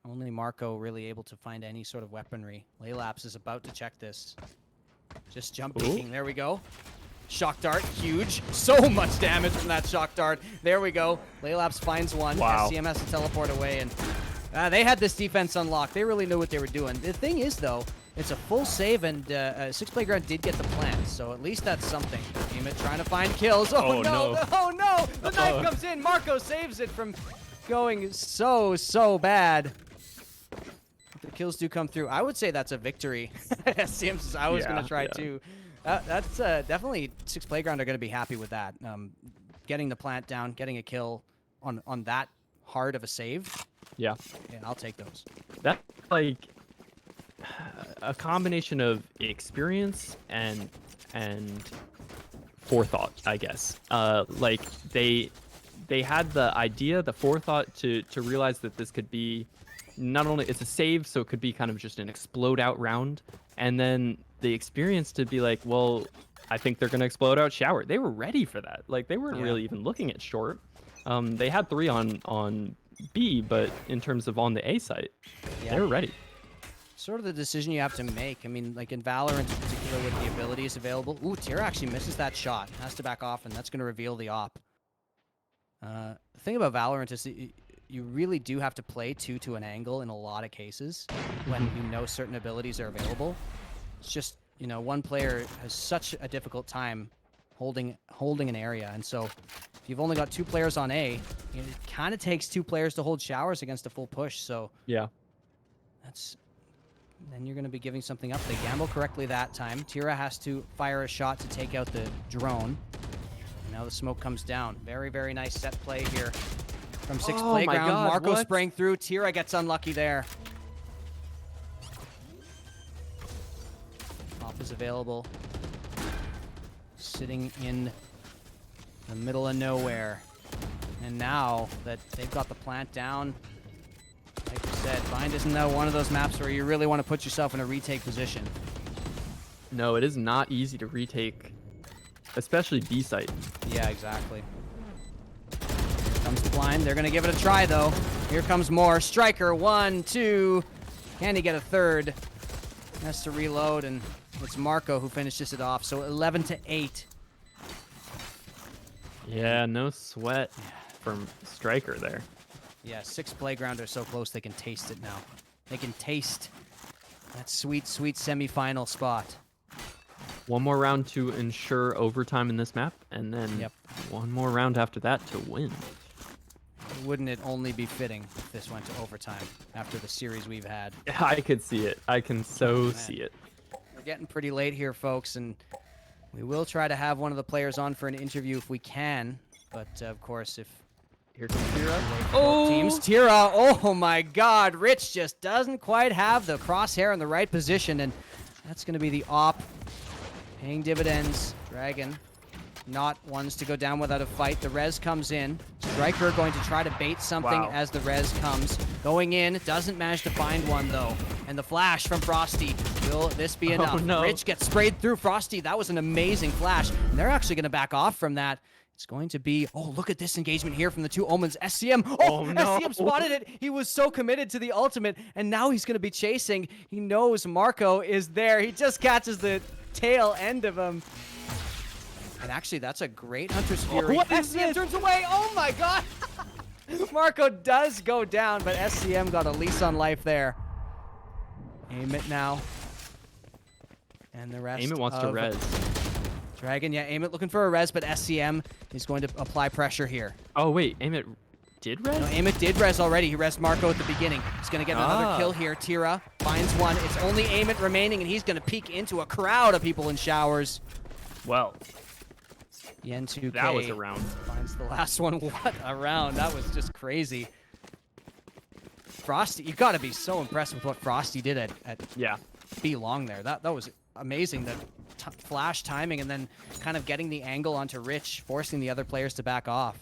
Only Marco really able to find any sort of weaponry. Laylaps is about to check this. Just jump peeking. There we go. Shock dart, huge. So much damage from that shock dart. There we go. Laylaps finds one. Wow. SCM has to teleport away, and they had this defense unlocked. They really knew what they were doing. The thing is, though, it's a full save, and 6 Playground did get the plant, so at least that's something. Aim it, trying to find kills. Oh, no. Oh, no. The knife comes in. Marco saves it from going so bad. The kills do come through. I would say that's a victory. SCM says I was going to try too. That's definitely 6 Playground are going to be happy with that. Getting the plant down, getting a kill on that hard of a save. Yeah. Yeah, I'll take those. That's like a combination of experience and forethought, I guess. Like they had the idea, the forethought to realize that this could be not only it's a save, so it could be kind of just an explode out round, and then the experience to be like, well, I think they're gonna explode out shower. They were ready for that. Like they weren't really even looking at short. They had 3 on B, but in terms of on the A site, they were ready. Sort of the decision you have to make. I mean, like in Valorant in particular with the abilities available. Ooh, Tira actually misses that shot. Has to back off, and that's going to reveal the op. The thing about Valorant is that you really do have to play 2 to an angle in a lot of cases when you know certain abilities are available. It's just, one player has such a difficult time holding an area, and so if you've only got 2 players on A, it kind of takes 2 players to hold showers against a full push. So Yeah. then you're going to be giving something up. They gamble correctly that time. Tira has to fire a shot to take out the drone. Now the smoke comes down. Very, very nice set play here from 6 Oh my Playground. God, Marco what? spraying through. Tira gets unlucky there. Op is available. Sitting in the middle of nowhere. And now that they've got the plant down, like you said, Bind isn't one of those maps where you really want to put yourself in a retake position. No, it is not easy to retake, especially B site. Yeah, exactly. Here comes the blind. They're going to give it a try, though. Here comes more. Striker, 1, 2. Can he get a third? Has to reload, and it's Marco who finishes it off. So 11-8. Yeah, no sweat from Striker there. Yeah, 6 Playground are so close they can taste it now. They can taste that sweet, sweet semifinal spot. One more round to ensure overtime in this map, and then one more round after that to win. Wouldn't it only be fitting if this went to overtime after the series we've had? I could see it. I can see it. We're getting pretty late here, folks, and we will try to have one of the players on for an interview if we can. But, of course, if Here comes Tira. Oh, teams Tira. Oh my God, Rich just doesn't quite have the crosshair in the right position, and that's going to be the op. Paying dividends. Dragon, not ones to go down without a fight. The res comes in. Striker going to try to bait something as the res comes. Going in, doesn't manage to find one though. And the flash from Frosty. Will this be enough? No. Rich gets sprayed through Frosty. That was an amazing flash. And they're actually going to back off from that. It's going to be, oh, look at this engagement here from the two Omens. SCM, no. SCM spotted it. He was so committed to the ultimate, and now he's going to be chasing. He knows Marco is there. He just catches the tail end of him. And actually, that's a great Hunter's Fury. What is SCM this? turns away. Oh my God. Marco does go down, but SCM got a lease on life there. Aim it now. And the rest Aim it wants to res. Dragon, yeah, Aim it looking for a res, but SCM is going to apply pressure here. Oh wait, Aim it did res? No, Aim it did res already. He resed Marco at the beginning. He's going to get another kill here. Tira finds one. It's only Aim it remaining, and he's going to peek into a crowd of people in showers. Well, Yen2K that was a round. finds the last one. What a round. That was just crazy. Frosty, you got to be so impressed with what Frosty did at Yeah. B long there. That was amazing. The flash timing and then kind of getting the angle onto Rich, forcing the other players to back off.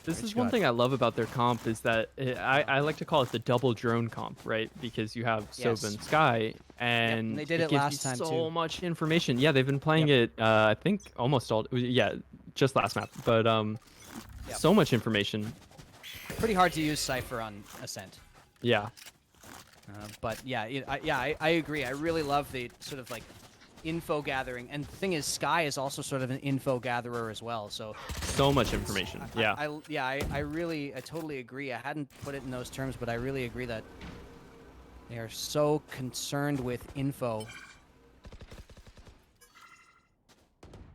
This is one thing I love about their comp is that I like to call it the double drone comp, right? Because you have Sova and Sky, and they did it gives last you time, so too. much information. Yeah, they've been playing it. I think almost all. Yeah, just last map, but so much information. Pretty hard to use Cypher on Ascent. Yeah. But yeah, I agree. I really love the sort of like info gathering, and the thing is, Sky is also sort of an info gatherer as well. So much information. I totally agree. I hadn't put it in those terms, but I really agree that they are so concerned with info.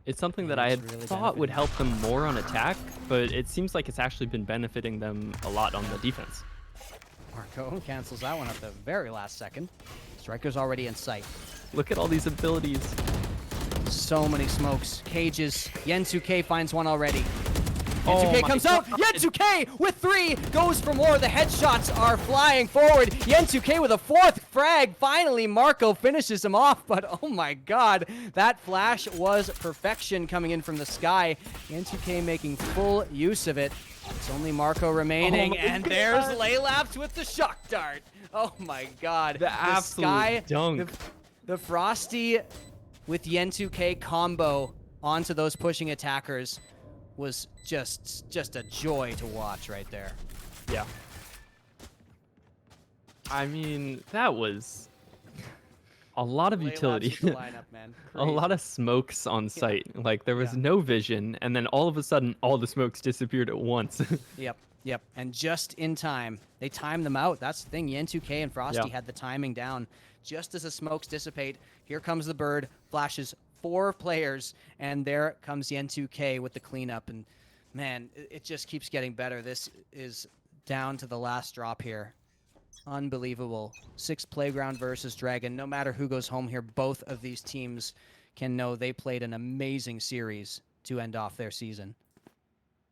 It's something that Yeah, I it's had really thought would benefiting. help them more on attack, but it seems like it's actually been benefiting them a lot on the defense. Marco cancels that one at the very last second. Striker's already in sight. Look at all these abilities. So many smokes. Cages. Yen2K finds one already. Oh Yen2K my comes out. God. Yen2K with 3 goes for more. The headshots are flying forward. Yen2K with a 4th frag. Finally, Marco finishes him off, but oh my God, that flash was perfection coming in from the sky. Yen2K making full use of it. It's only Marco remaining, and there's Laylaps with the shock dart. Oh my God. The absolute dunk. The Frosty with Yen2K combo onto those pushing attackers was just a joy to watch right there. Yeah. I mean, that was a lot of utility. Laylaps with the lineup, man. A lot of smokes on site. Like, there was Yeah. no vision, and then all of a sudden, all the smokes disappeared at once. Yep. And just in time. They timed them out. That's the thing. Yen2K and Frosty had the timing down. Just as the smokes dissipate, here comes the bird, flashes 4 players, and there comes Yen2K with the cleanup. And man, it just keeps getting better. This is down to the last drop here. Unbelievable. 6 playground versus Dragon. No matter who goes home here, both of these teams can know they played an amazing series to end off their season.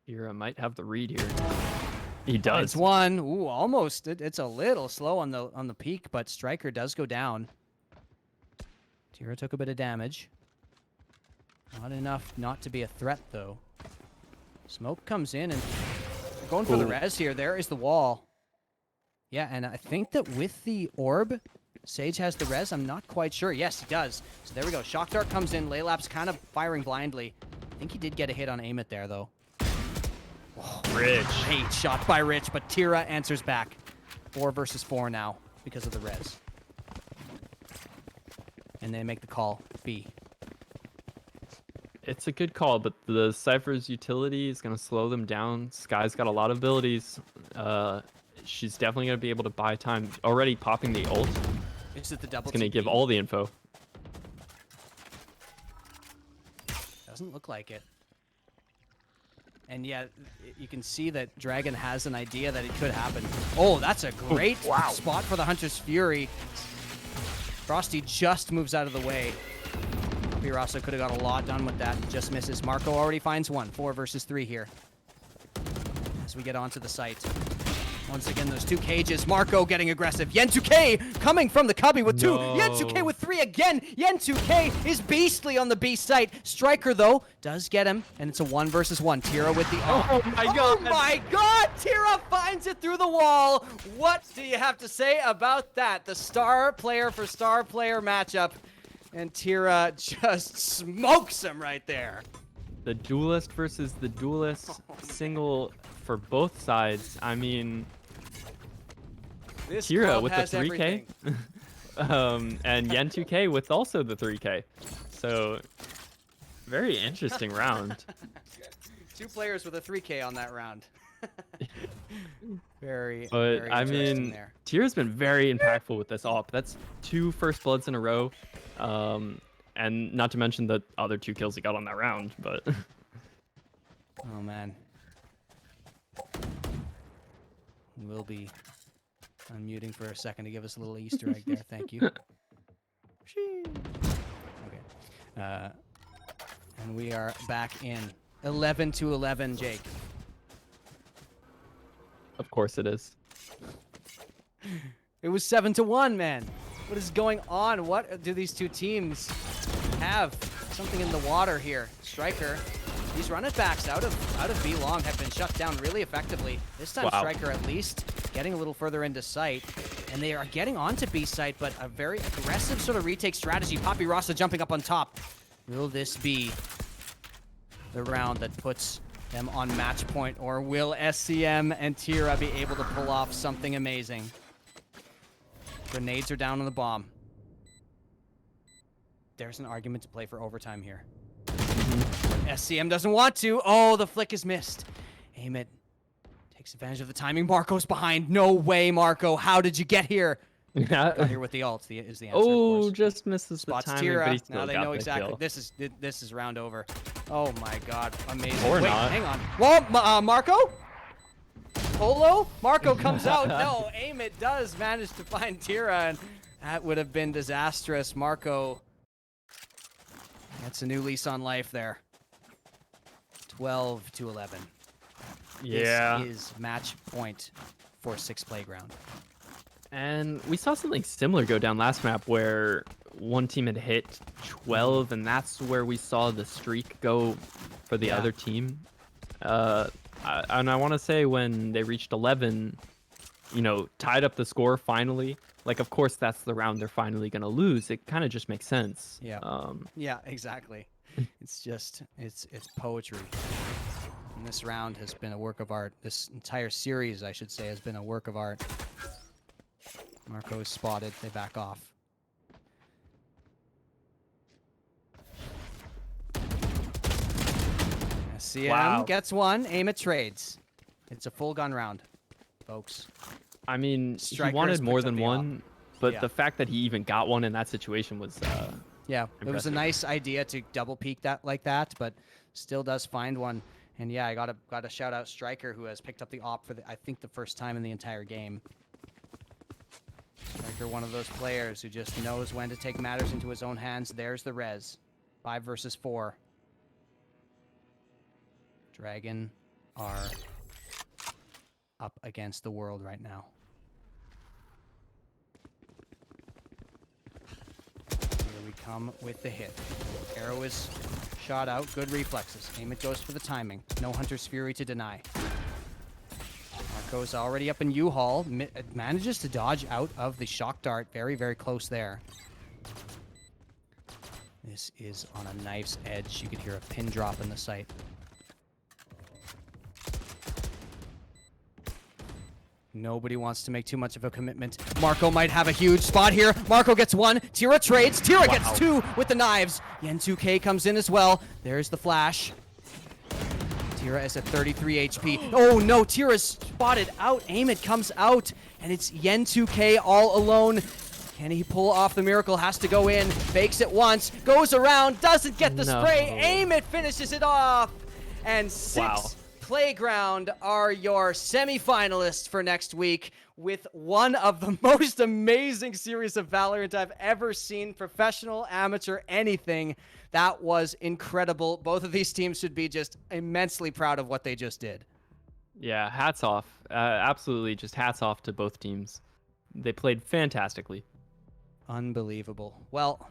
Hira might have the read here. He does. It's one. Ooh, almost. It's a little slow on the peak, but Striker does go down. Tira took a bit of damage. Not enough not to be a threat, though. Smoke comes in, and they're going for the res here. There is the wall. Yeah, and I think that with the orb, Sage has the res. I'm not quite sure. Yes, he does. So there we go. Shock Dart comes in. Laylap's kind of firing blindly. I think he did get a hit on Aim It there, though. Rich. Great shot by Rich, but Tira answers back. 4 versus 4 now because of the res. And they make the call. B. It's a good call, but the Cypher's utility is going to slow them down. Sky's got a lot of abilities. She's definitely going to be able to buy time. Already popping the ult. Is it the double? It's going to give all the info. Doesn't look like it. And yeah, you can see that Dragon has an idea that it could happen. Oh, that's a great spot for the Hunter's Fury. Frosty just moves out of the way. Poppy Rasa could have got a lot done with that. Just misses. Marco already finds one. 4 versus 3 here. As we get onto the site. Once again, those 2 cages. Marco getting aggressive. Yen2K coming from the cubby with 2. No. Yen2K with 3 again. Yen2K is beastly on the B site. Striker, though, does get him, and it's a 1 versus 1. Tira with the... Oh my god! Oh my god! Tira finds it through the wall. What do you have to say about that? The star player for star player matchup. And Tira just smokes him right there. The duelist versus the duelist, single for both sides. I mean, This Tira club with the has 3K, everything. and Yen2K with also the 3K. So, very interesting round. 2 players with a 3K on that round. very, But very I interesting mean, there. Tira's been very impactful with this op. That's 2 first bloods in a row, and not to mention the other 2 kills he got on that round. But Oh man. We'll be unmuting for a second to give us a little Easter egg there. Thank you. Okay. And we are back in 11-11, Jake. of course it is. It was 7-1, man. What is going on? What do these 2 teams have? Something in the water here. Striker. These run it backs out of B long have been shut down really effectively. This time Wow. Striker at least getting a little further into sight. And they are getting onto B site, but a very aggressive sort of retake strategy. Poppy Rasa jumping up on top. Will this be the round that puts them on match point, or will SCM and Tira be able to pull off something amazing? Grenades are down on the bomb. There's an argument to play for overtime here. SCM doesn't want to. Oh, the flick is missed. Aim it. Takes advantage of the timing. Marco's behind. No way, Marco. How did you get here? Got here with the ult is the answer, of Oh, course. just misses Spots the timing, Tira. but he still Now they got know the exactly. kill. This is round over. Oh my god, amazing. Or Wait, not. hang on. Whoa, Marco? Polo? Marco comes out. No, Aim It does manage to find Tira, and that would have been disastrous. Marco gets a new lease on life there. 12-11. Yeah. This is match point for 6 Playground. And we saw something similar go down last map where one team had hit 12, and that's where we saw the streak go for the other team. And I want to say when they reached 11, you know, tied up the score finally. Like, of course, that's the round they're finally going to lose. It kind of just makes sense. Yeah. Yeah, exactly. It's just, it's poetry. And this round has been a work of art. This entire series, I should say, has been a work of art. Marco is spotted. They back off. SCM gets one. Aim It trades. It's a full gun round, folks. I mean, Striker he wanted has more picked up than the one, but Yeah. the fact that he even got one in that situation was Yeah, it was a impressive. nice idea to double peek that like that, but still does find one. And yeah, I gotta shout out Striker, who has picked up the op for I think the first time in the entire game. Striker, one of those players who just knows when to take matters into his own hands. There's the res. 5 versus 4. Dragon are up against the world right now. Here we come with the hit. Arrow is shot out. Good reflexes. Aim It goes for the timing. No Hunter's Fury to deny. Marco's already up in U-Haul. Manages to dodge out of the shock dart. Very, very close there. This is on a knife's edge. You could hear a pin drop in the sight. Nobody wants to make too much of a commitment. Marco might have a huge spot here. Marco gets one. Tira trades. Tira gets 2 with the knives. Yen2K comes in as well. There's the flash. Tira is at 33 HP. Oh no, Tira's spotted out. Aim It comes out, and it's Yen2K all alone. Can he pull off the miracle? Has to go in. Fakes it once. Goes around. Doesn't get the spray. Aim It finishes it off. And 6 Playground are your semifinalists for next week, with one of the most amazing series of Valorant I've ever seen. Professional, amateur, anything. That was incredible. Both of these teams should be just immensely proud of what they just did. Yeah, hats off. Absolutely, just hats off to both teams. They played fantastically. Unbelievable. Well,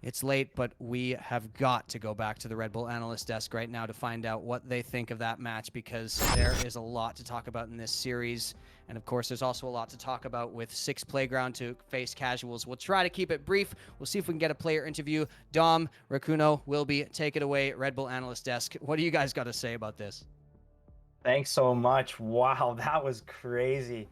it's late, but we have got to go back to the Red Bull analyst desk right now to find out what they think of that match, because there is a lot to talk about in this series. And of course, there's also a lot to talk about with CECS Playground to face Casuals. We'll try to keep it brief. We'll see if we can get a player interview. Dom, Rakuno, Wilby, take it away. Red Bull analyst desk. What do you guys got to say about this? Thanks so much. Wow, that was crazy.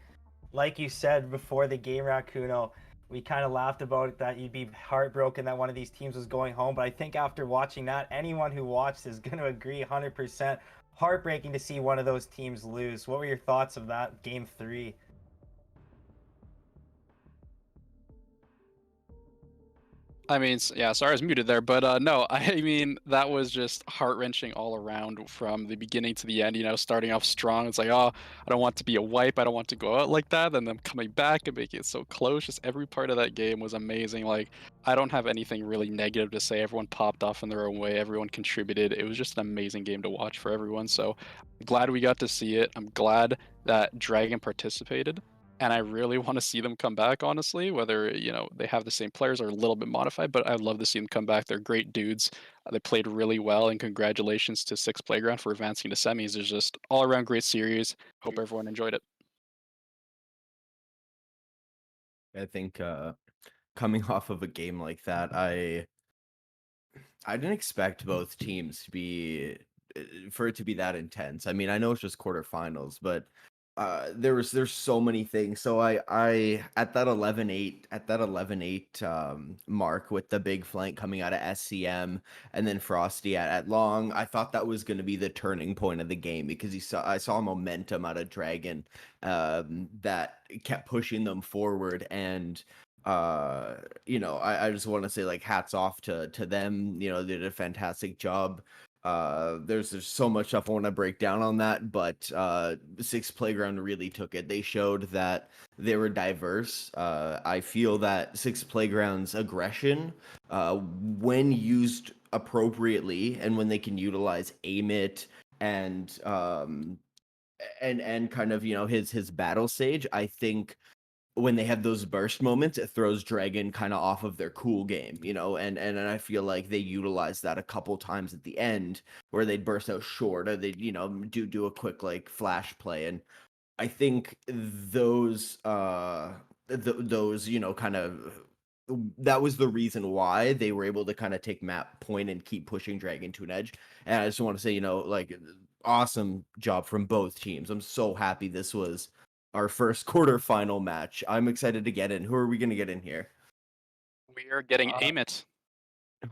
Like you said before the game, Rakuno, we kind of laughed about it that you'd be heartbroken that one of these teams was going home. But I think after watching that, anyone who watched is going to agree 100%. Heartbreaking to see one of those teams lose. What were your thoughts of that game 3? I mean, yeah, sorry I was muted there, but no, I mean, that was just heart-wrenching all around from the beginning to the end, starting off strong. It's like, oh, I don't want to be a wipe. I don't want to go out like that. And then coming back and making it so close. Just every part of that game was amazing. Like, I don't have anything really negative to say. Everyone popped off in their own way. Everyone contributed. It was just an amazing game to watch for everyone. So I'm glad we got to see it. I'm glad that Dragon participated. And I really want to see them come back, honestly, whether, they have the same players or a little bit modified, but I'd love to see them come back. They're great dudes. They played really well, and congratulations to CECS Playground for advancing to semis. It's just all around great series. Hope everyone enjoyed it. I think coming off of a game like that, I didn't expect both teams to be for it to be that intense. I mean, I know it's just quarterfinals, but there's so many things. So I at that 11-8 mark with the big flank coming out of SCM and then Frosty at long, I thought that was going to be the turning point of the game, because I saw momentum out of Dragon that kept pushing them forward. And I just want to say, like, hats off to them. They did a fantastic job. There's so much stuff I want to break down on that, but CECS Playground really took it. They showed that they were diverse. I feel that CECS Playground's aggression, when used appropriately and when they can utilize aim it and kind of his battle stage, I think when they have those burst moments, it throws Dragon kind of off of their cool game, and I feel like they utilized that a couple times at the end where they'd burst out short, or they'd, do a quick like flash play. And I think those kind of, that was the reason why they were able to kind of take map point and keep pushing Dragon to an edge. And I just want to say, like, awesome job from both teams. I'm so happy this was our first quarterfinal match. I'm excited to get in. Who are we going to get in here? We are getting aim it.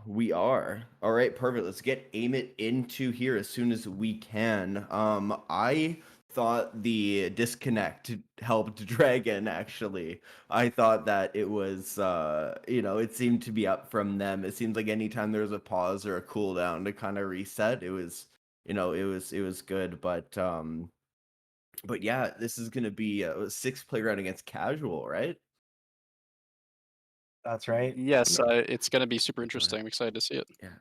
We are. All right, perfect. Let's get aim it into here as soon as we can. I thought the disconnect helped Dragon, actually. I thought that it was it seemed to be up from them. It seems like anytime there was a pause or a cooldown to kind of reset, it was it was good. But yeah, this is going to be a CECS Playground against Casual, right? That's right. Yes, it's going to be super interesting. I'm excited to see it. Yeah.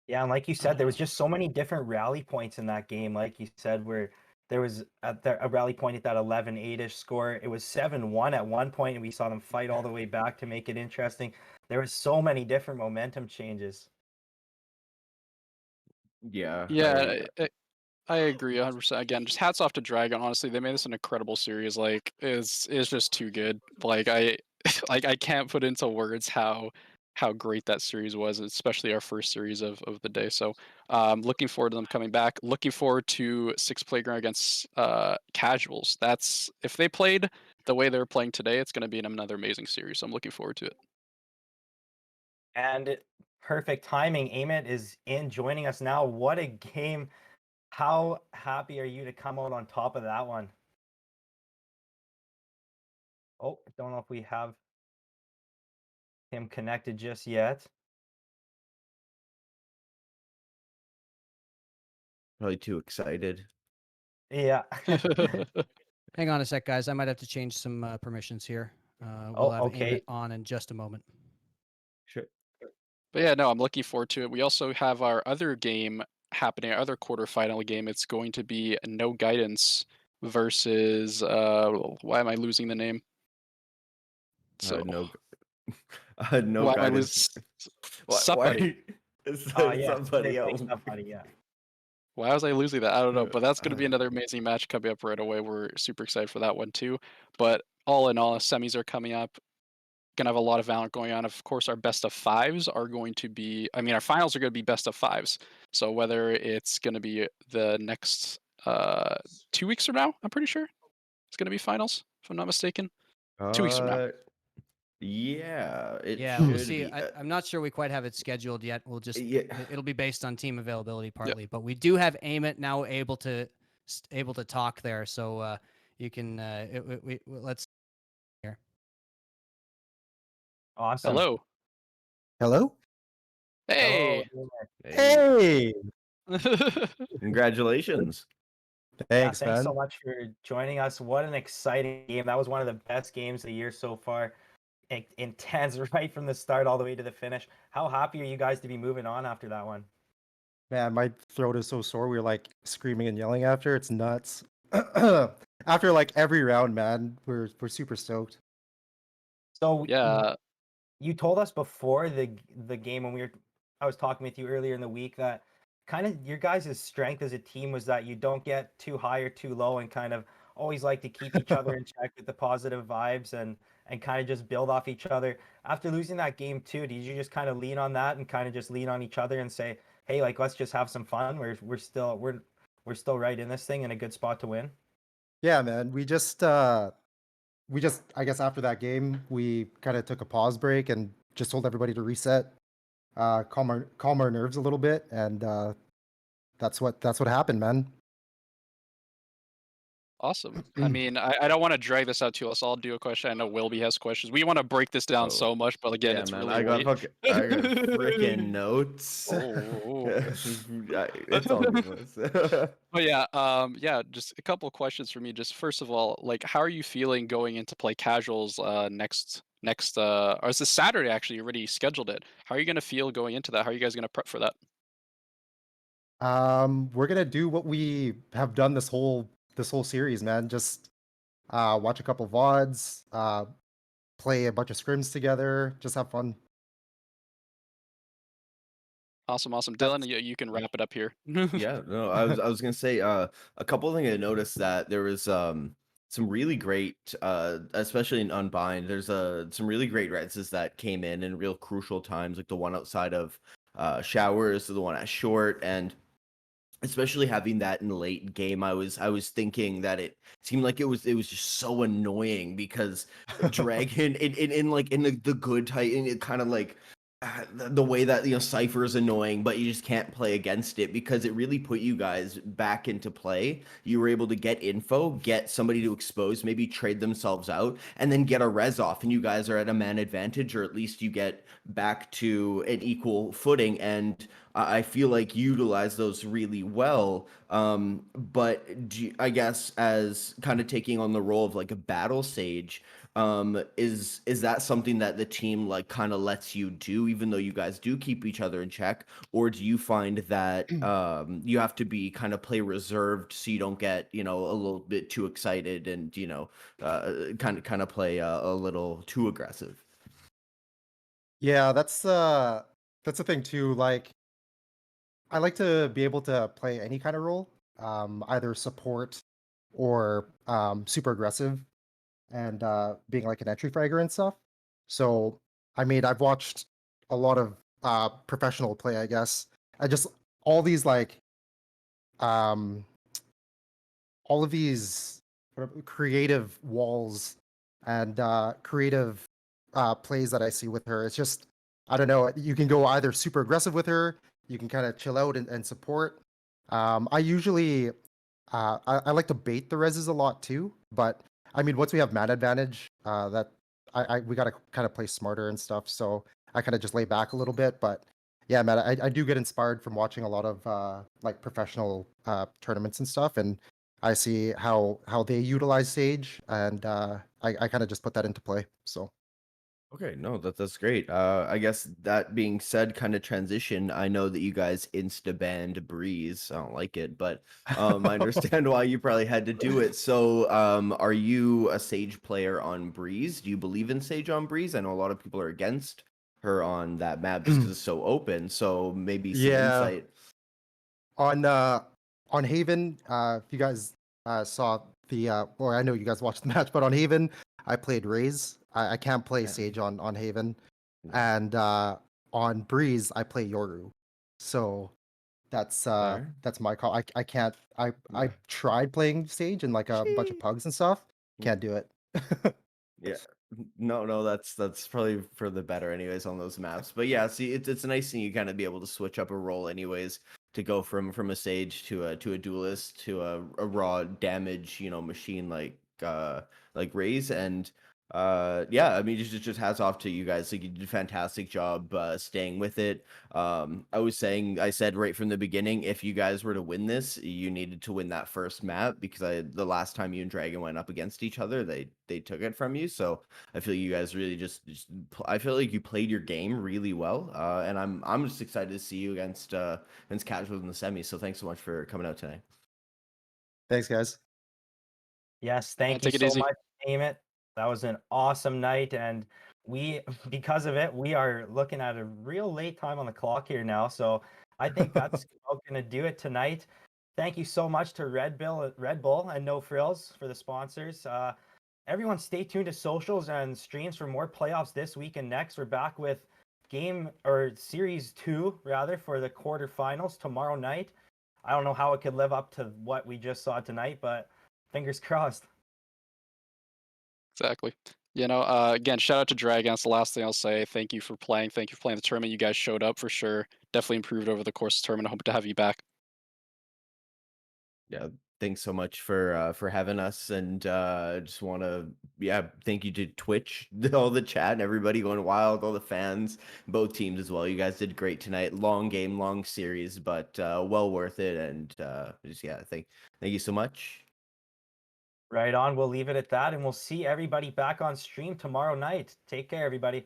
Yeah, and like you said, there was just so many different rally points in that game. Like you said, where there was a rally point at that 11-8-ish score. It was 7-1 at one point, and we saw them fight all the way back to make it interesting. There was so many different momentum changes. Yeah. Yeah, I agree 100%. Again, just hats off to Dragon. Honestly, they made this an incredible series. Like, it's just too good. Like, I can't put into words how great that series was, especially our first series of the day. So, looking forward to them coming back. Looking forward to CECS Playground against Casuals. That's, if they played the way they're playing today, it's going to be another amazing series. So I'm looking forward to it. And perfect timing. Amit is in joining us now. What a game. How happy are you to come out on top of that one? Oh, I don't know if we have him connected just yet. Probably too excited. Yeah. Hang on a sec, guys. I might have to change some permissions here. We'll have okay. Amit on in just a moment. Sure. But yeah, no, I'm looking forward to it. We also have our other game happening, our other quarterfinal game. It's going to be No Guidance versus why am I losing the name? So No, no why am I guidance. losing somebody? Why is Yeah, somebody say else? somebody, yeah. Why was I losing that? I don't know, but that's going to be Uh, another amazing match coming up right away. We're super excited for that one too. But all in all, semis are coming up. Gonna have a lot of Valorant going on. Of course, our best of fives are going to be. I mean, our finals are going to be best of fives. So whether it's going to be the next 2 weeks from now, I'm pretty sure it's going to be finals, if I'm not mistaken. 2 weeks from now. Yeah, it Yeah, should we'll see. be. I'm not sure we quite have it scheduled yet. We'll just Yeah. it'll be based on team availability Yep. partly, but we do have Amit now able to talk there, so you can let's here. Awesome. Hello. Hello? Hello. Hey. Hey, Hey! congratulations. Yeah, Thanks, thanks so man. much for joining us. What an exciting game. That was one of the best games of the year so far. Intense right from the start all the way to the finish. How happy are you guys to be moving on after that one? Man, my throat is so sore. We were like screaming and yelling after. It's nuts. After like every round, man, we're super stoked. So Yeah. you told us before the game when I was talking with you earlier in the week that kind of your guys' strength as a team was that you don't get too high or too low and kind of always like to keep each other in check with the positive vibes and kind of just build off each other. After losing that game too, did you just kind of lean on that and kind of just lean on each other and say, hey, like let's just have some fun. We're still right in this thing in a good spot to win. Yeah, man. We just I guess after that game, we kind of took a pause break and just told everybody to reset, calm our nerves a little bit, and that's what happened, man. Awesome. I mean, I don't want to drag this out too long, so I'll do a question. I know Wilby has questions. We want to break this down Oh, so much, but again, yeah, it's man. really I got late. I got freaking notes. Oh. It's all good. But yeah, just a couple of questions for me. Just first of all, like, how are you feeling going into play casuals next or is this Saturday actually? You already scheduled it. How are you gonna feel going into that? How are you guys gonna prep for that? We're gonna do what we have done this whole series, man. Just watch a couple VODs, play a bunch of scrims together, just have fun. Awesome. Dylan, That's you can wrap it up here. Yeah, no, I was gonna say a couple of things I noticed that there was some really great especially in Unbind, there's some really great reses that came in real crucial times, like the one outside of showers, the one at short, and especially having that in the late game. I was thinking that it seemed like it was just so annoying because Dragon in like in the good Titan, it kind of like the way that Cypher is annoying, but you just can't play against it because it really put you guys back into play. You were able to get info, get somebody to expose, maybe trade themselves out, and then get a res off, and you guys are at a man advantage, or at least you get back to an equal footing. And I feel like you utilize those really well. But I guess as kind of taking on the role of like a battle sage, is that something that the team like kind of lets you do, even though you guys do keep each other in check, or do you find that you have to be kind of play reserved so you don't get a little bit too excited and kind of play a little too aggressive? Yeah, that's the thing too. Like, I like to be able to play any kind of role, either support or super aggressive, and being like an entry fragger and stuff. So, I mean, I've watched a lot of professional play, I guess. I just all these like um all of these creative walls and creative plays that I see with her. It's just, I don't know. You can go either super aggressive with her, you can kind of chill out and support. I usually, I like to bait the reses a lot too. But I mean, once we have man advantage, that we gotta kind of play smarter and stuff. So I kind of just lay back a little bit. But yeah, man, I do get inspired from watching a lot of like professional tournaments and stuff, and I see how they utilize Sage, and I kind of just put that into play. So Okay, no, that's great. I guess that being said, kind of transition. I know that you guys insta banned Breeze. I don't like it, but I understand why you probably had to do it. So, are you a Sage player on Breeze? Do you believe in Sage on Breeze? I know a lot of people are against her on that map just because it's so open. So maybe some Yeah. insight. On Haven, if you guys saw the or I know you guys watched the match, but on Haven, I played Raze. I can't play Yeah. Sage on Haven, Yeah. and on Breeze, I play Yoru. So that's Fair. that's my call. I can't. I Yeah. tried playing Sage and like a bunch of pugs and stuff. Can't do it. Yeah. No, that's probably for the better anyways on those maps. But yeah, see it's a nice thing you kind of be able to switch up a role anyways to go from a sage to a duelist to a raw damage, machine like Raze. And yeah, I mean just hats off to you guys. Like you did a fantastic job staying with it. I said right from the beginning, if you guys were to win this, you needed to win that first map because the last time you and Dragon went up against each other, they took it from you. So I feel you guys really I feel like you played your game really well. And I'm just excited to see you against casuals in the semis. So thanks so much for coming out tonight. Thanks, guys. Yes, thank you take it so easy. much, Name It. That was an awesome night, and we, because of it, we are looking at a real late time on the clock here now. So I think that's about gonna do it tonight. Thank you so much to Red Bull, and No Frills for the sponsors. Everyone, stay tuned to socials and streams for more playoffs this week and next. We're back with game or series 2 rather for the quarterfinals tomorrow night. I don't know how it could live up to what we just saw tonight, but fingers crossed. Exactly. Again, shout out to Dragon. That's the last thing I'll say. Thank you for playing. Thank you for playing the tournament. You guys showed up for sure. Definitely improved over the course of the tournament. I hope to have you back. Yeah, thanks so much for having us. And just want to thank you to Twitch, all the chat and everybody going wild, all the fans, both teams as well. You guys did great tonight. Long game, long series, but well worth it. And thank you so much. Right on. We'll leave it at that, and we'll see everybody back on stream tomorrow night. Take care, everybody.